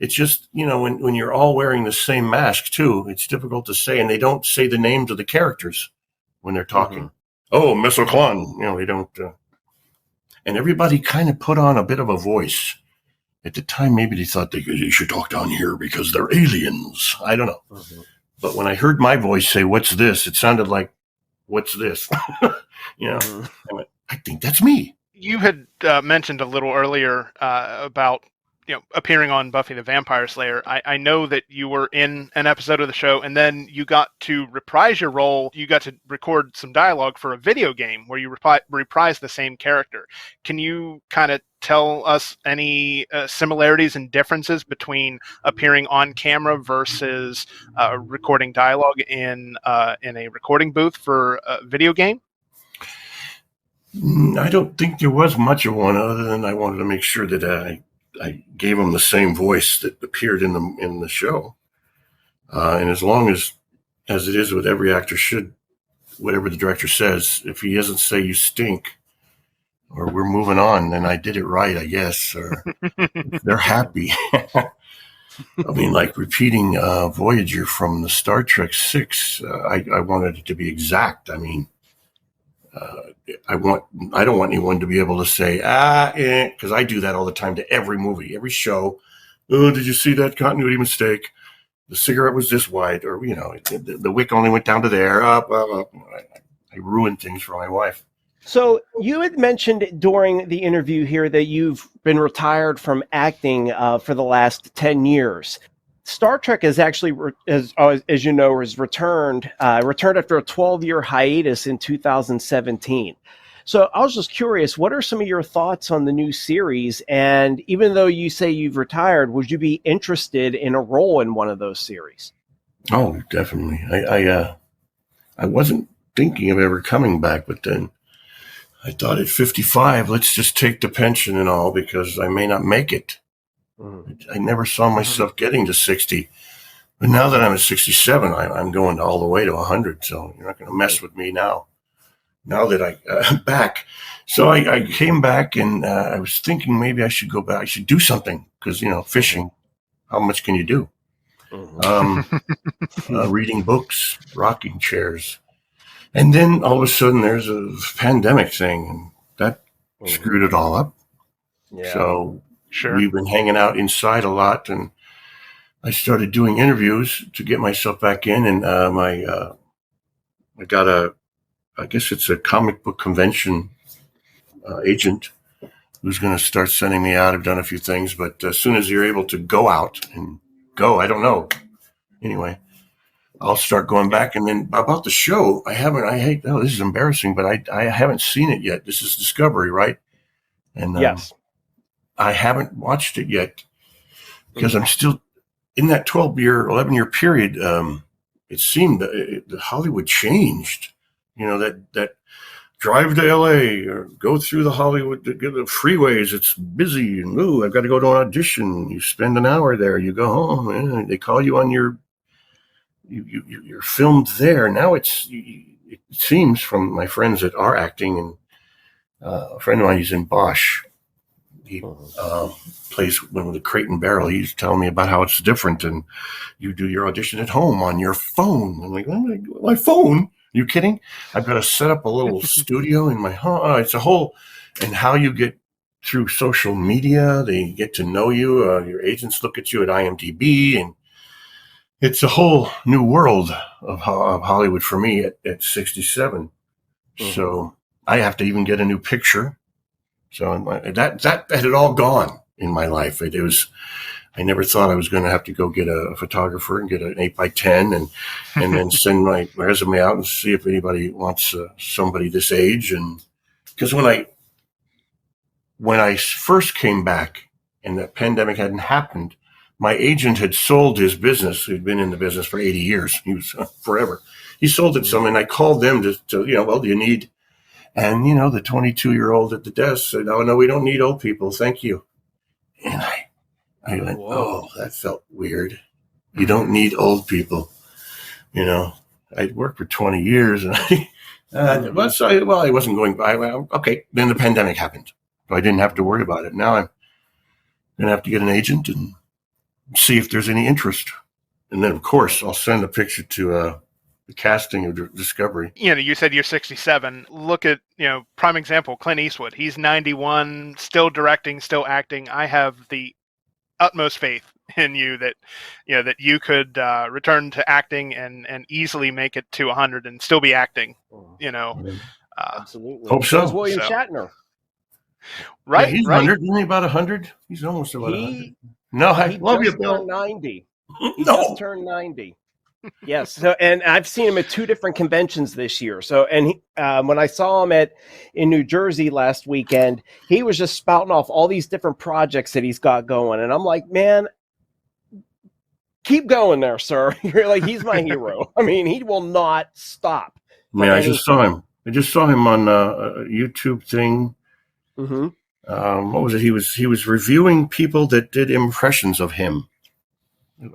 It's just, when you're all wearing the same mask too, it's difficult to say, and they don't say the names of the characters when they're talking. Mm-hmm. Oh, Miss O'Clon, they don't. And everybody kind of put on a bit of a voice. At the time, maybe they thought they should talk down here because they're aliens. I don't know. Mm-hmm. But when I heard my voice say, "What's this?" it sounded like, "What's this?" Mm-hmm. I went, I think that's me. You had mentioned a little earlier about appearing on Buffy the Vampire Slayer. I know that you were in an episode of the show, and then you got to reprise your role. You got to record some dialogue for a video game where you reprise the same character. Can you kind of tell us any similarities and differences between appearing on camera versus recording dialogue in a recording booth for a video game? I don't think there was much of one, other than I wanted to make sure that I gave him the same voice that appeared in the show. And as long as it is with every actor should, whatever the director says, if he doesn't say you stink or we're moving on, then I did it right, I guess, or they're happy. I mean, like repeating Voyager from the Star Trek 6, I wanted it to be exact. I mean, I don't want anyone to be able to say, because I do that all the time to every movie, every show. Oh, did you see that continuity mistake? The cigarette was this wide, or, the wick only went down to there. I ruin things for my wife. So you had mentioned during the interview here that you've been retired from acting for the last 10 years. Star Trek is actually, as you know, has returned after a 12-year hiatus in 2017. So I was just curious, what are some of your thoughts on the new series? And even though you say you've retired, would you be interested in a role in one of those series? Oh, definitely. I wasn't thinking of ever coming back, but then I thought at 55, let's just take the pension and all, because I may not make it. I never saw myself getting to 60. But now that I'm at 67, I'm going all the way to 100. So you're not going to mess with me now. Now that I'm back. So I came back, and I was thinking maybe I should go back. I should do something because, fishing, how much can you do? Reading books, rocking chairs. And then all of a sudden there's a pandemic thing, and that screwed it all up. Yeah. So sure. We've been hanging out inside a lot, and I started doing interviews to get myself back in. And I got I guess it's a comic book convention agent who's going to start sending me out. I've done a few things, but as soon as you're able to go out and go, I don't know. anyway, I'll start going back. And then about the show, this is embarrassing, but I haven't seen it yet. This is Discovery, right? And Yes. I haven't watched it yet because I'm still in that 11-year period. It seemed that Hollywood changed, that drive to LA or go through the Hollywood, the freeways. It's busy and I've got to go to an audition. You spend an hour there, you go home, and they call you on you're filmed there. Now it seems from my friends that are acting, and a friend of mine, he's in Bosch. He plays one with the Crate and Barrel. He's telling me about how it's different, and you do your audition at home on your phone. I'm like, my phone? Are you kidding? I've got to set up a little studio in my home. It's a whole, and how you get through social media. They get to know you. Your agents look at you at IMDb, and it's a whole new world of Hollywood for me at 67. So I have to even get a new picture. So that had all gone in my life. I never thought I was going to have to go get a photographer and get an 8x10 and then send my resume out and see if anybody wants somebody this age. And because when I first came back and the pandemic hadn't happened, my agent had sold his business. He'd been in the business for 80 years. He was forever. He sold it some, and I called them to do you need? And, the 22-year-old at the desk said, no, we don't need old people. Thank you. And I went, whoa, that felt weird. You don't need old people. I'd worked for 20 years, and I wasn't going by. Well, okay, then the pandemic happened. So I didn't have to worry about it. Now I'm going to have to get an agent and see if there's any interest. And then, of course, I'll send a picture to the casting of Discovery. You said you're 67. Look at, prime example, Clint Eastwood. He's 91, still directing, still acting. I have the utmost faith in you that, that you could return to acting and easily make it to 100 and still be acting, Absolutely. Hope so. William Shatner. Right. Yeah, he's 100. Isn't he about 100? He's almost about 100. No, I love you, Bill. 90. He just turned 90. Yes. So, and I've seen him at 2 different conventions this year. So, and when I saw him in New Jersey last weekend, he was just spouting off all these different projects that he's got going. And I'm like, man, keep going there, sir. You're like, he's my hero. I mean, he will not stop. Yeah, I just saw him. On a YouTube thing. Mm-hmm. What was it? He was reviewing people that did impressions of him.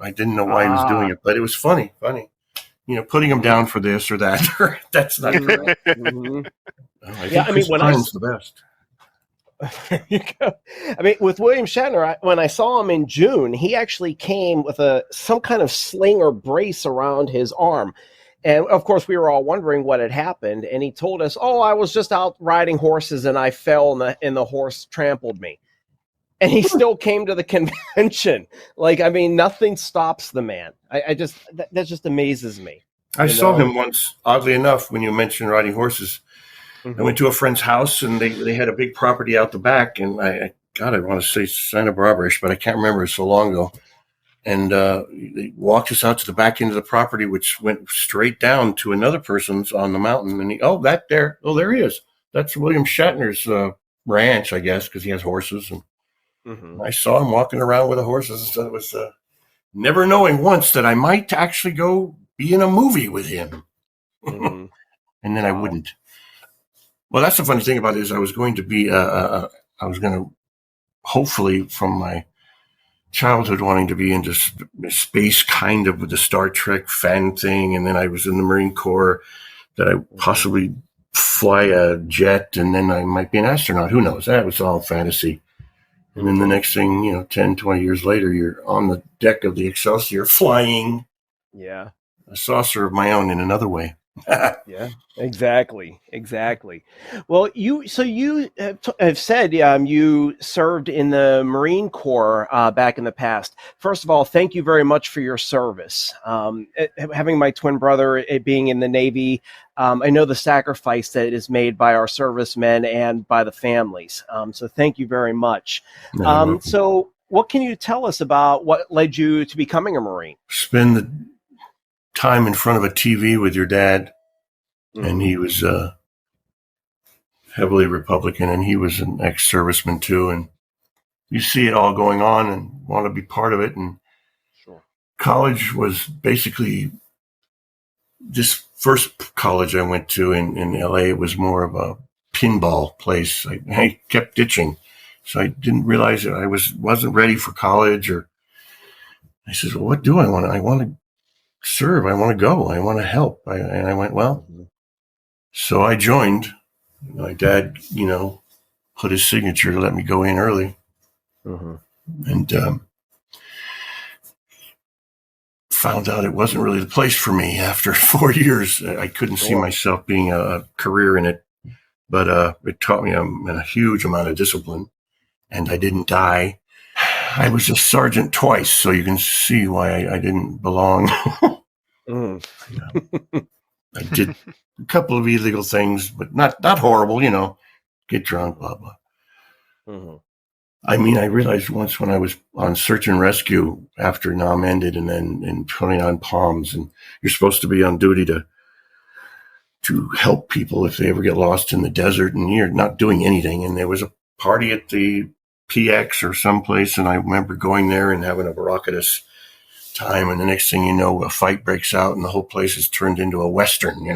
I didn't know why he was doing it, but it was funny. Putting him down for this or that. That's not correct. When Pine's the best. There you go. I mean, with William Shatner, when I saw him in June, he actually came with some kind of sling or brace around his arm. And of course, we were all wondering what had happened. And he told us, I was just out riding horses and I fell and the horse trampled me. And he still came to the convention. Nothing stops the man. That just amazes me. I saw him once, oddly enough, when you mentioned riding horses. Mm-hmm. I went to a friend's house and they had a big property out the back. And I want to say Santa Barbara-ish, but I can't remember. It's so long ago. And they walked us out to the back end of the property, which went straight down to another person's on the mountain. And there he is. That's William Shatner's ranch, I guess, because he has horses. And I saw him walking around with the horses. So it was never knowing once that I might actually go be in a movie with him. And then I wouldn't. Well, that's the funny thing about it is I was going to hopefully from my childhood wanting to be into space kind of with the Star Trek fan thing. And then I was in the Marine Corps that I possibly fly a jet and then I might be an astronaut. Who knows? That was all fantasy. And then the next thing, 10, 20 years later, you're on the deck of the Excelsior flying a saucer of my own in another way. Yeah, exactly. Well, you have said you served in the Marine Corps back in the past. First of all, thank you very much for your service. Having my twin brother being in the Navy, I know the sacrifice that is made by our servicemen and by the families. So thank you very much. So what can you tell us about what led you to becoming a Marine? Spend the time in front of a TV with your dad, and he was heavily Republican, and he was an ex-serviceman too, and you see it all going on and want to be part of it. And college was basically this first college I went to in LA. It was more of a pinball place. I kept ditching, so I didn't realize that I wasn't ready for college. Or I said, well, what do I want? I want to serve. I want to go. I want to help. And I went, well, so I joined. My dad, put his signature to let me go in early. And found out it wasn't really the place for me after 4 years. I couldn't see myself being a career in it, but it taught me a huge amount of discipline, and I didn't die. I was a sergeant twice, so you can see why I didn't belong. I did a couple of illegal things, but not horrible, get drunk, blah, blah. I mean, I realized once when I was on search and rescue after NOM ended and then in 29 Palms, and you're supposed to be on duty to help people if they ever get lost in the desert, and you're not doing anything. And there was a party at the PX or someplace, and I remember going there and having a raucous time, and the next thing you know, a fight breaks out and the whole place is turned into a Western,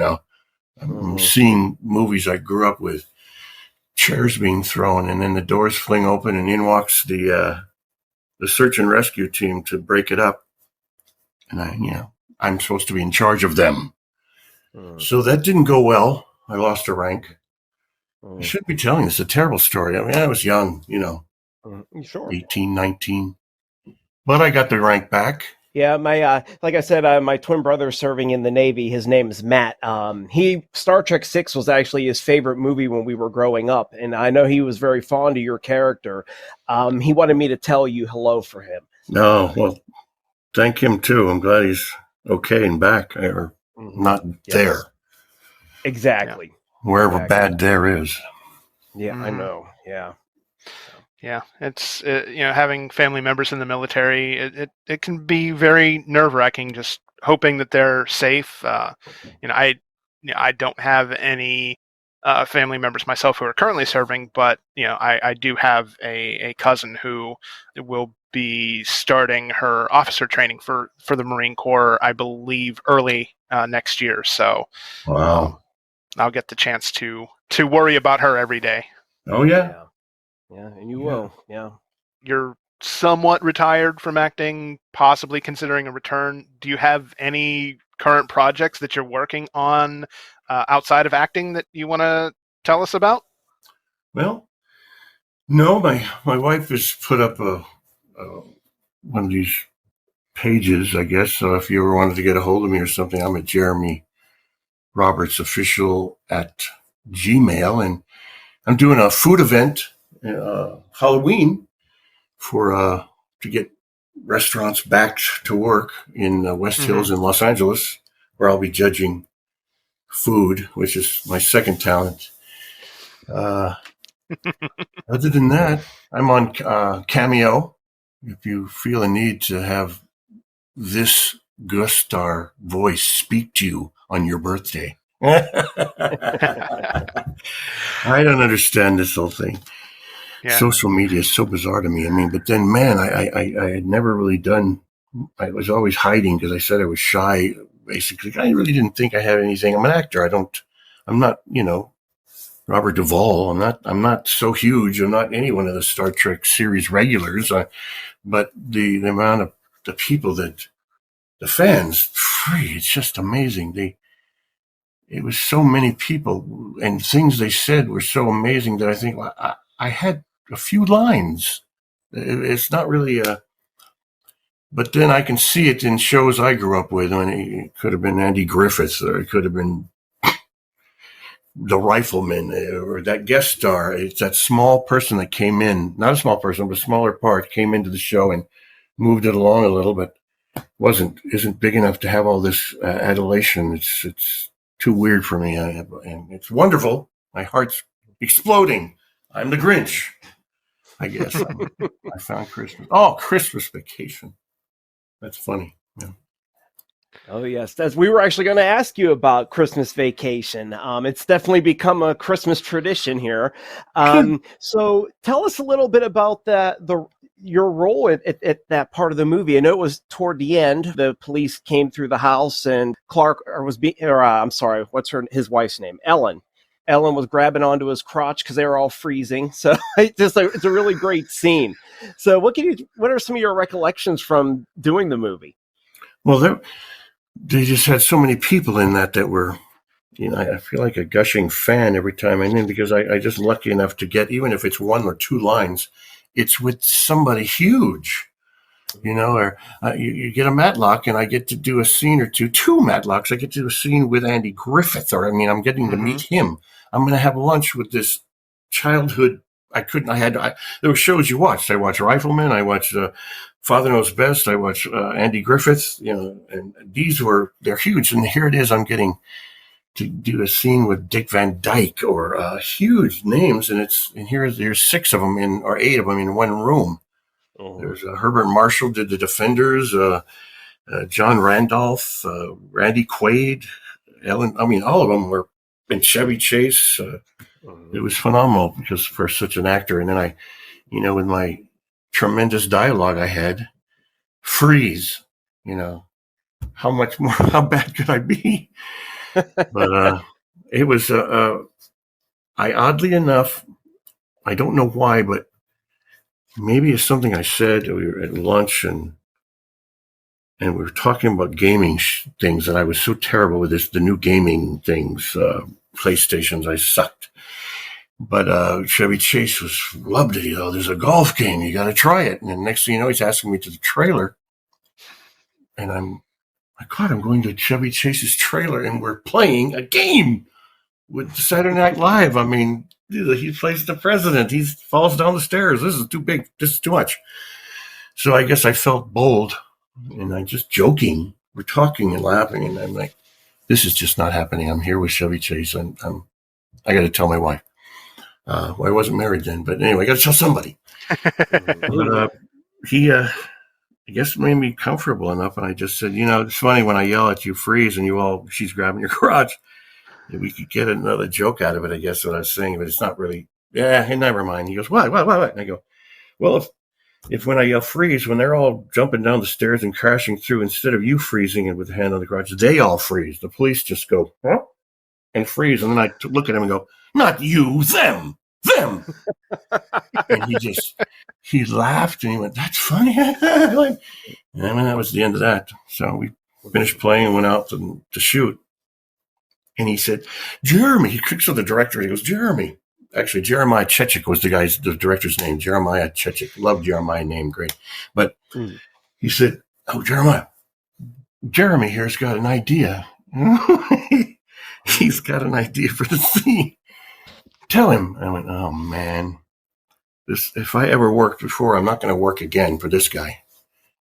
I'm seeing movies I grew up with. Chairs being thrown, and then the doors fling open, and in walks the search and rescue team to break it up. And I'm supposed to be in charge of them. So that didn't go well. I lost a rank. I shouldn't be telling this. It's a terrible story. I mean, I was young, Sure. 18, 19. But I got the rank back. Yeah, my like I said, my twin brother serving in the Navy. His name is Matt. Star Trek VI was actually his favorite movie when we were growing up, and I know he was very fond of your character. He wanted me to tell you hello for him. No, well, thank him too. I'm glad he's okay and back, or not there. Exactly. Wherever bad there is. Yeah, I know. Yeah. Yeah, it's having family members in the military. It can be very nerve-wracking. Just hoping that they're safe. I don't have any family members myself who are currently serving, but I do have a cousin who will be starting her officer training for the Marine Corps, I believe, early next year. So, wow, I'll get the chance to worry about her every day. Oh yeah. Yeah, and you will. Yeah. You're somewhat retired from acting, possibly considering a return. Do you have any current projects that you're working on outside of acting that you want to tell us about? Well, no, my wife has put up one of these pages, I guess. So if you ever wanted to get a hold of me or something, I'm at Jeremy Roberts Official at Gmail, and I'm doing a food event. Halloween to get restaurants back to work in West Hills in Los Angeles, where I'll be judging food, which is my second talent. Other than that, I'm on Cameo. If you feel a need to have this guest star voice speak to you on your birthday. I don't understand this whole thing. Yeah. Social media is so bizarre to me. I mean, but then, man, I had never really done. I was always hiding because I said I was shy. Basically, I really didn't think I had anything. I'm an actor. I'm not, Robert Duvall. I'm not so huge. I'm not any one of the Star Trek series regulars. But the amount of the people the fans, it's just amazing. It was so many people, and things they said were so amazing that I think I had a few lines. It's not really but then I can see it in shows I grew up with. It could have been Andy Griffith, or it could have been the Rifleman, or that guest star. It's that small person that came in, not a small person, but a smaller part, came into the show and moved it along a little, but isn't big enough to have all this adulation. It's too weird for me, and it's wonderful. My heart's exploding. I'm the Grinch, I guess. I found Christmas. Oh, Christmas Vacation. That's funny. Yeah. Oh, yes. As we were actually going to ask you about Christmas Vacation. It's definitely become a Christmas tradition here. So tell us a little bit about your role at that part of the movie. I know it was toward the end. The police came through the house and I'm sorry, what's his wife's name? Ellen. Ellen was grabbing onto his crotch because they were all freezing. So it's a really great scene. So what are some of your recollections from doing the movie? Well, they just had so many people in that were, I feel like a gushing fan every time I'm in, because I just lucky enough to get, even if it's one or two lines, it's with somebody huge, or you get a Matlock and I get to do a scene or two Matlocks. I get to do a scene with Andy Griffith, I'm getting to meet him. I'm going to have lunch with this childhood. There were shows you watched. I watched Rifleman. I watched Father Knows Best. I watched Andy Griffith, and they're huge. And here it is. I'm getting to do a scene with Dick Van Dyke or huge names. And there's 6 of them or 8 of them in one room. Oh. There's Herbert Marshall did The Defenders, John Randolph, Randy Quaid, Ellen. All of them were in Chevy Chase. It was phenomenal because for such an actor. And then with my tremendous dialogue I had, freeze, how bad could I be? But it was, oddly enough, I don't know why, but maybe it's something I said. We were at lunch and we were talking about gaming things, and I was so terrible with the new gaming things, PlayStations, I sucked. But Chevy Chase loved it. There's a golf game. You got to try it. And then next thing you know, he's asking me to the trailer. And I'm going to Chevy Chase's trailer, and we're playing a game with Saturday Night Live. He plays the president. He falls down the stairs. This is too big. This is too much. So I guess I felt bold, and I'm just joking. We're talking and laughing, and I'm like, this is just not happening. I'm here with Chevy Chase. I got to tell my wife. I wasn't married then, but anyway, I got to tell somebody. But he, I guess, made me comfortable enough, and I just said, it's funny when I yell at you, freeze, and she's grabbing your crotch. We could get another joke out of it, I guess, what I was saying, but it's not really. Yeah, hey, never mind. He goes, what? And I go, well, if when I yell freeze, when they're all jumping down the stairs and crashing through, instead of you freezing it with the hand on the crotch, they all freeze. The police just go, huh? And freeze, and then I look at him and go, not you, them. And he laughed and he went, that's funny. And that was the end of that. So we finished playing and went out to shoot. And he said, Jeremy. He clicks on the director. He goes, Jeremy. Actually, Jeremiah Chechik was the director's name. Jeremiah Chechik. Loved Jeremiah name. Great. But he said, oh, Jeremy here's got an idea. He's got an idea for the scene. Tell him. I went, oh, man. If I ever worked before, I'm not going to work again for this guy.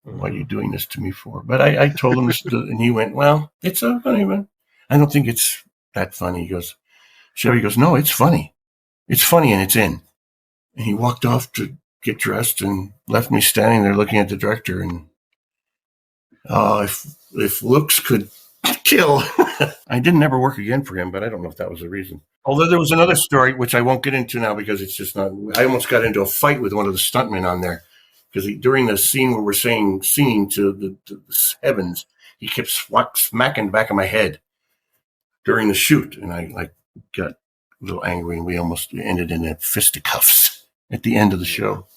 What are you doing this to me for? But I told him, and he went, well, it's so funny, but I don't think it's that funny. Chevy goes, no, it's funny. It's funny, and it's in. And he walked off to get dressed and left me standing there looking at the director. And if looks could kill, I didn't ever work again for him, but I don't know if that was the reason. Although there was another story, which I won't get into now because it's just not. I almost got into a fight with one of the stuntmen on there because during the scene where we're singing to the heavens, he kept smacking the back of my head during the shoot, and I got a little angry, and we almost ended in fisticuffs at the end of the show,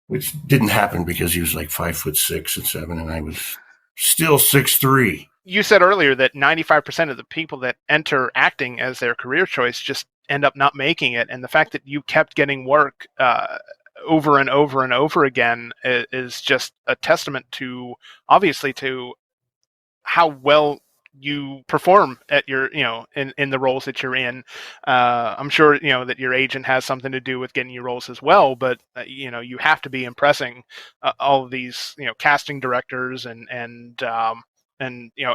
which didn't happen because he was like 5'6" and 7, and I was still 6'3". You said earlier that 95% of the people that enter acting as their career choice just end up not making it. And the fact that you kept getting work over and over and over again is just a testament to, obviously, to how well you perform at your, in the roles that you're in. I'm sure, that your agent has something to do with getting you roles as well, but, you have to be impressing all of these, casting directors and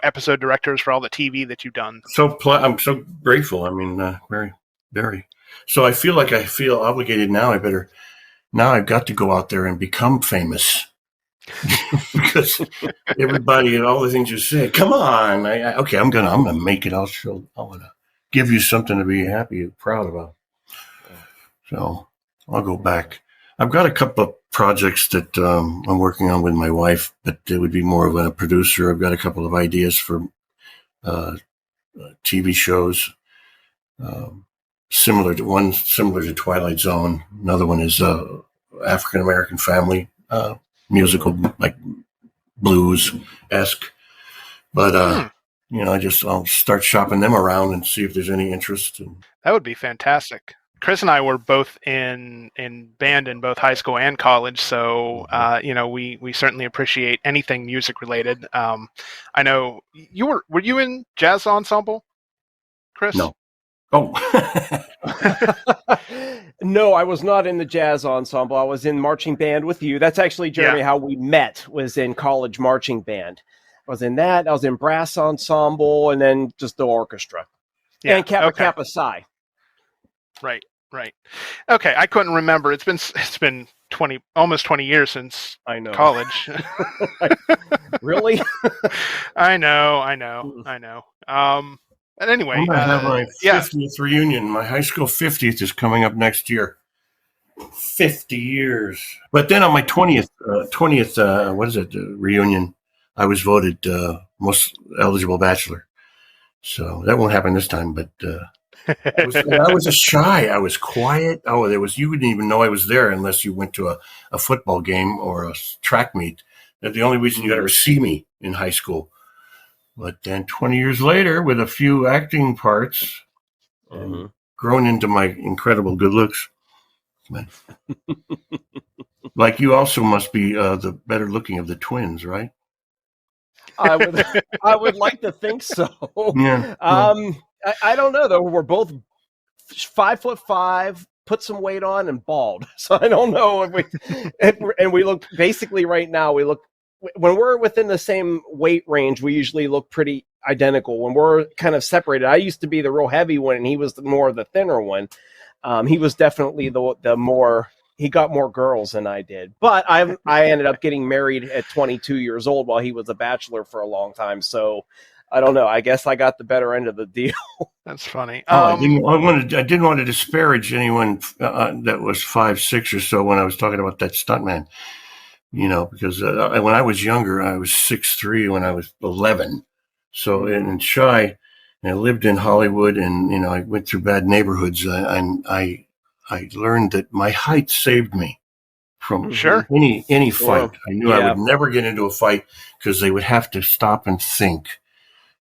episode directors for all the TV that you've done. I'm so grateful. Very, very. So I feel obligated now. Now I've got to go out there and become famous. because everybody and all the things you said. Come on, okay, I'm gonna make it. I want to give you something to be happy and proud about. So I'll go back. I've got a couple of projects that I'm working on with my wife, but it would be more of a producer. I've got a couple of ideas for TV shows, similar to Twilight Zone. Another one is African American Family musical, like blues-esque. But I'll start shopping them around and see if there's any interest. That would be fantastic. Chris and I were both in band in both high school and college, so we certainly appreciate anything music related. I know were you in jazz ensemble, Chris? No. Oh. No, I was not in the jazz ensemble. I was in marching band with you. That's actually, Jeremy, how we met, was in college marching band. I was in that. I was in brass ensemble, and then just the orchestra. Yeah. And Kappa Psi. Right. Okay, I couldn't remember. It's been almost 20 years since college. Really? I know. And anyway, I'm gonna have my 50th reunion. My high school 50th is coming up next year. 50 years. But then on my 20th reunion, I was voted most eligible bachelor. So that won't happen this time, but I was shy. I was quiet. You wouldn't even know I was there unless you went to a football game or a track meet. That's the only reason you'd ever see me in high school. But then 20 years later, with a few acting parts, grown into my incredible good looks. Like you also must be the better looking of the twins, right? I would like to think so. Yeah. I don't know though. We're both 5'5", put some weight on, and bald. So I don't know if we look basically right now. We look, when we're within the same weight range, we usually look pretty identical. When we're kind of separated, I used to be the real heavy one, and he was more of the thinner one. He was definitely the more. He got more girls than I did, but I ended up getting married at 22 years old while he was a bachelor for a long time. So I don't know. I guess I got the better end of the deal. That's funny. I didn't want to disparage anyone that was 5'6" or so when I was talking about that stuntman. Because when I was younger, I was 6'3" when I was 11. So and shy, and I lived in Hollywood, and I went through bad neighborhoods, and I learned that my height saved me from any fight. I knew I would never get into a fight because they would have to stop and think.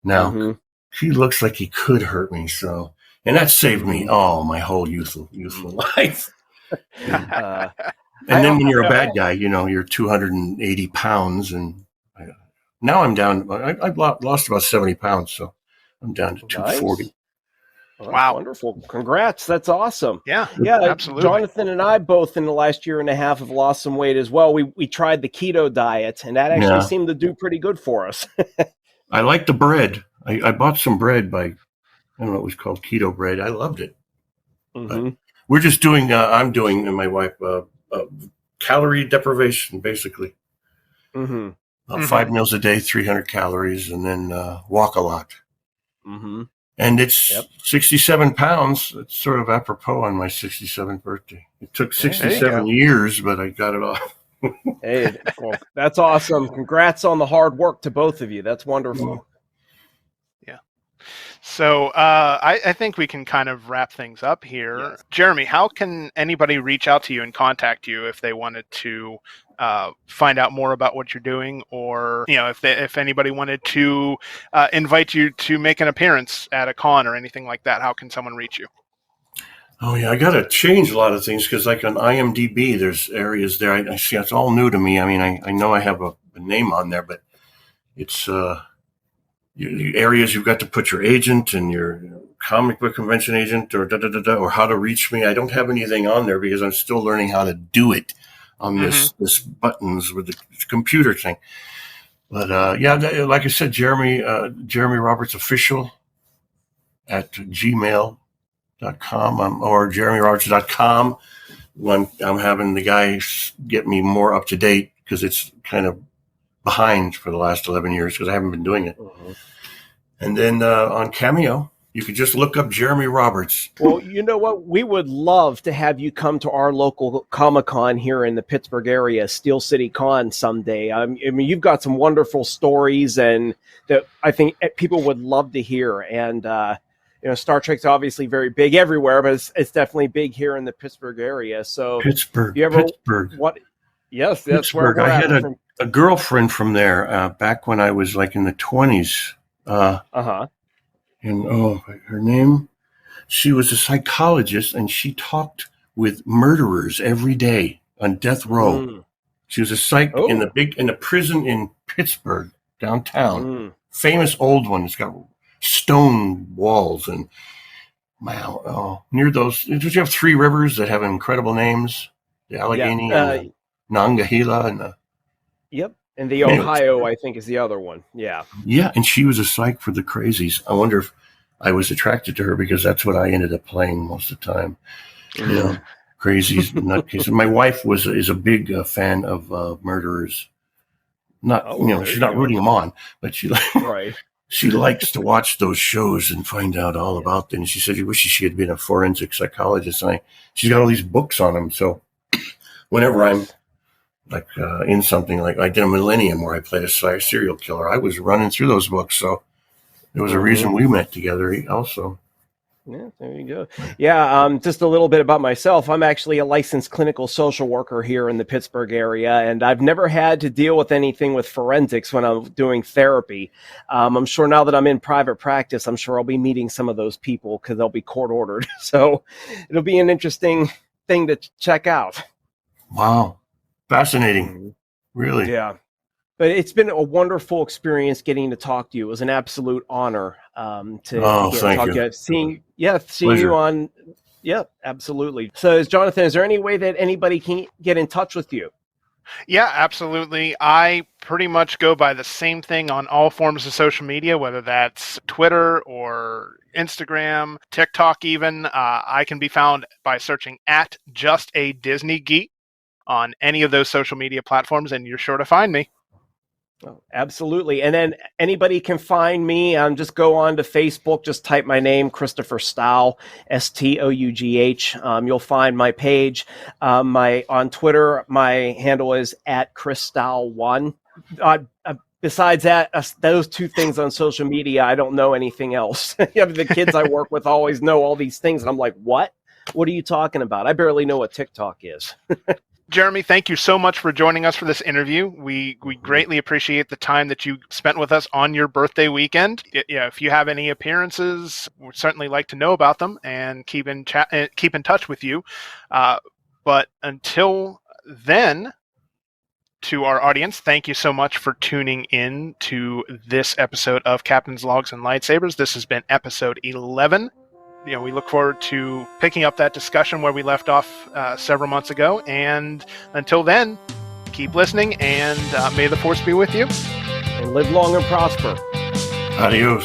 Now he looks like he could hurt me, and that saved me my whole youthful life. And then when you're a bad guy, you're 280 pounds, and now I'm down. I've lost about 70 pounds, so I'm down to 240. Well, wow. Wonderful. Congrats. That's awesome. Yeah, absolutely. Jonathan and I both in the last year and a half have lost some weight as well. We tried the keto diet, and that actually seemed to do pretty good for us. I like the bread. I bought some bread I don't know, it was called keto bread. I loved it. We're just doing, I'm doing, and my wife, calorie deprivation, basically. 5 meals a day, 300 calories, and then walk a lot. And it's 67 pounds. It's sort of apropos on my 67th birthday. It took 67 years, but I got it off. Hey, well, that's awesome. Congrats on the hard work to both of you. That's wonderful. Yeah. So I think we can kind of wrap things up here. Yes. Jeremy, how can anybody reach out to you and contact you if they wanted to find out more about what you're doing, or if anybody wanted to invite you to make an appearance at a con or anything like that? How can someone reach you? Oh yeah, I got to change a lot of things because, like on IMDb, there's areas there. I see it's all new to me. I mean, I know I have a name on there, but it's areas you've got to put your agent and your comic book convention agent or or how to reach me. I don't have anything on there because I'm still learning how to do it on this buttons with the computer thing. But like I said, Jeremy Roberts Official at gmail.com or jeremyroberts.com. I'm having the guys get me more up to date because it's kind of behind for the last 11 years because I haven't been doing it. And then on Cameo, you could just look up Jeremy Roberts. Well, you know what? We would love to have you come to our local Comic-Con here in the Pittsburgh area, Steel City Con, someday. I mean, you've got some wonderful stories, and that I think people would love to hear. And Star Trek's obviously very big everywhere, but it's definitely big here in the Pittsburgh area. So Pittsburgh. What? Yes, that's Pittsburgh. where we're I at. had a girlfriend from there back when I was like in the 20s. And her name, she was a psychologist, and she talked with murderers every day on death row. She was a psych in the prison in Pittsburgh downtown. Famous old one. It's got stone walls and near those. Don't you have three rivers that have incredible names? The Allegheny and the Nangahala and the. Yep. And the Ohio, I think, is the other one. Yeah. Yeah, and she was a psych for the crazies. I wonder if I was attracted to her because that's what I ended up playing most of the time. Crazies, nutcases. My wife is a big fan of murderers. She's not rooting them on, but she she likes to watch those shows and find out all about them. And she said she wishes she had been a forensic psychologist. And she's got all these books on them. So whenever I'm like in something like I did a Millennium where I played a serial killer, I was running through those books. So there was a reason we met together also. Yeah, there you go. Yeah, just a little bit about myself. I'm actually a licensed clinical social worker here in the Pittsburgh area, and I've never had to deal with anything with forensics when I'm doing therapy. I'm sure now that I'm in private practice, I'm sure I'll be meeting some of those people because they'll be court ordered. So it'll be an interesting thing to check out. Wow. Fascinating. Really. Yeah. But it's been a wonderful experience getting to talk to you. It was an absolute honor to get to talk to you. Seeing you on, absolutely. So, Jonathan, is there any way that anybody can get in touch with you? Yeah, absolutely. I pretty much go by the same thing on all forms of social media, whether that's Twitter or Instagram, TikTok even. I can be found by searching at Just a Disney Geek on any of those social media platforms, and you're sure to find me. Oh, absolutely. And then anybody can find me. Just go on to Facebook. Just type my name, Christopher Stough, Stough. You'll find my page. On Twitter, my handle is at ChrisStough1. Besides that, those two things on social media, I don't know anything else. The kids I work with always know all these things. And I'm like, what? What are you talking about? I barely know what TikTok is. Jeremy, thank you so much for joining us for this interview. We greatly appreciate the time that you spent with us on your birthday weekend. If you have any appearances, we'd certainly like to know about them and keep in touch with you. But until then, to our audience, thank you so much for tuning in to this episode of Captain's Logs and Lightsabers. This has been episode 11. We look forward to picking up that discussion where we left off several months ago. And until then, keep listening, and may the Force be with you. And live long and prosper. Adios.